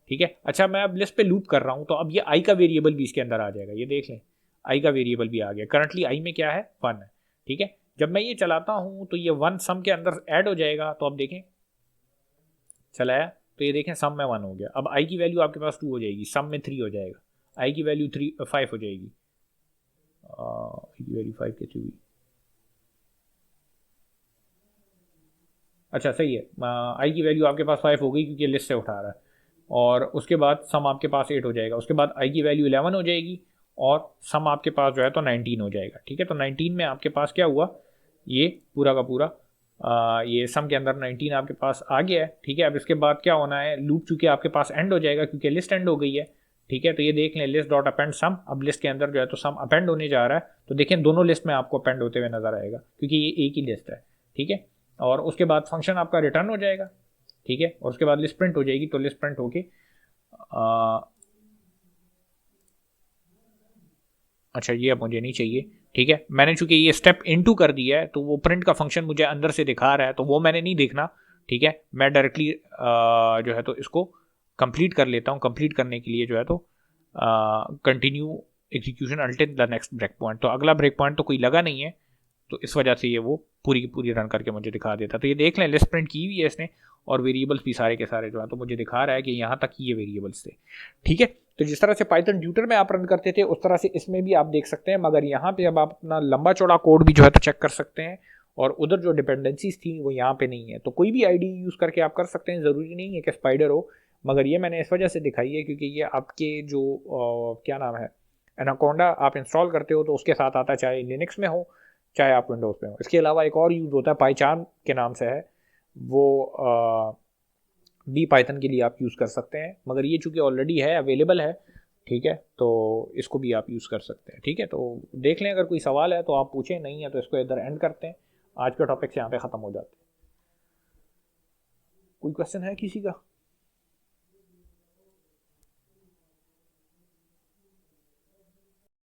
ठीक है। अच्छा, मैं अब लिस्ट पे लूप कर रहा हूँ तो अब ये आई का वेरिएबल भी इसके अंदर आ जाएगा, ये देख लें आई का वेरिएबल भी आ गया। करंटली आई में क्या है, 1 है, ठीक है। जब मैं ये चलाता हूँ तो ये 1 सम के अंदर ऐड हो जाएगा। तो अब देखें, चलाया तो ये देखें सम में 1 हो गया। अब आई की वैल्यू आपके पास 2 हो जाएगी, सम में 3 हो जाएगा, आई की वैल्यू 5 हो जाएगी, आई की वैल्यू 5 कैसे हुई, अच्छा सही है, आई की वैल्यू आपके पास 5 हो गई क्योंकि लिस्ट से उठा रहा है। और उसके बाद सम आपके पास 8 हो जाएगा, उसके बाद आई की वैल्यू 11 हो जाएगी और सम आपके पास जो है तो 19 हो जाएगा, ठीक है। तो 19 में आपके पास क्या हुआ, ये पूरा का पूरा ये सम के अंदर 19 आपके पास आ गया है, ठीक है। अब इसके बाद क्या होना है, लूप चूंकि आपके पास एंड हो जाएगा क्योंकि लिस्ट एंड हो गई है, ठीक है। तो ये देख लें लिस्ट डॉट अपेंड सम, अब लिस्ट के अंदर जो है तो सम अपेंड होने जा रहा है। तो देखें दोनों लिस्ट में आपको अपेंड होते हुए नजर आएगा क्योंकि ये एक ही लिस्ट है, ठीक है। और उसके बाद फंक्शन आपका रिटर्न हो जाएगा, ठीक है। और उसके बाद लिस्ट प्रिंट हो जाएगी, तो लिस्ट प्रिंट होके अच्छा ये अब मुझे नहीं चाहिए, ठीक है। मैंने चूंकि ये स्टेप इनटू कर दिया है तो वो प्रिंट का फंक्शन मुझे अंदर से दिखा रहा है, तो वो मैंने नहीं देखना, ठीक है। मैं डायरेक्टली जो है तो इसको कंप्लीट कर लेता हूँ। कंप्लीट करने के लिए जो है तो continue execution until the next break point, तो अगला ब्रेक पॉइंट तो कोई लगा नहीं है, तो इस वजह से ये वो पूरी की पूरी रन करके मुझे दिखा देता। तो ये देख लें लिस्ट प्रिंट की हुई है इसने और वेरिएबल्स भी सारे के सारे जो है तो मुझे दिखा रहा है कि यहाँ तक ये वेरिएबल्स थे, ठीक है। तो जिस तरह से पाइथन ट्यूटर में आप रन करते थे उस तरह से इसमें भी आप देख सकते हैं, मगर यहाँ पे अब आप अपना लंबा चौड़ा कोड भी जो है तो चेक कर सकते हैं और उधर जो डिपेंडेंसीज थी वो यहाँ पे नहीं है। तो कोई भी आईडी यूज़ करके आप कर सकते हैं, ज़रूरी नहीं है कि स्पाइडर हो, मगर ये मैंने इस वजह से दिखाई है क्योंकि ये आपके जो क्या नाम है एनाकोंडा आप इंस्टॉल करते हो तो उसके साथ आता है, चाहे लिनक्स में हो चाहे आप विंडोज़ में हो। इसके अलावा एक और यूज़ होता है पाइचार्म के नाम से है, वो बी पाइथन के लिए आप यूज़ कर सकते हैं, मगर ये चूँकि ऑलरेडी है अवेलेबल है, ठीक है, तो इसको भी आप यूज़ कर सकते हैं, ठीक है। तो देख लें अगर कोई सवाल है तो आप पूछें, नहीं है तो इसको इधर एंड करते हैं। आज का टॉपिक से यहाँ पे ख़त्म हो जाते हैं। कोई क्वेश्चन है किसी का?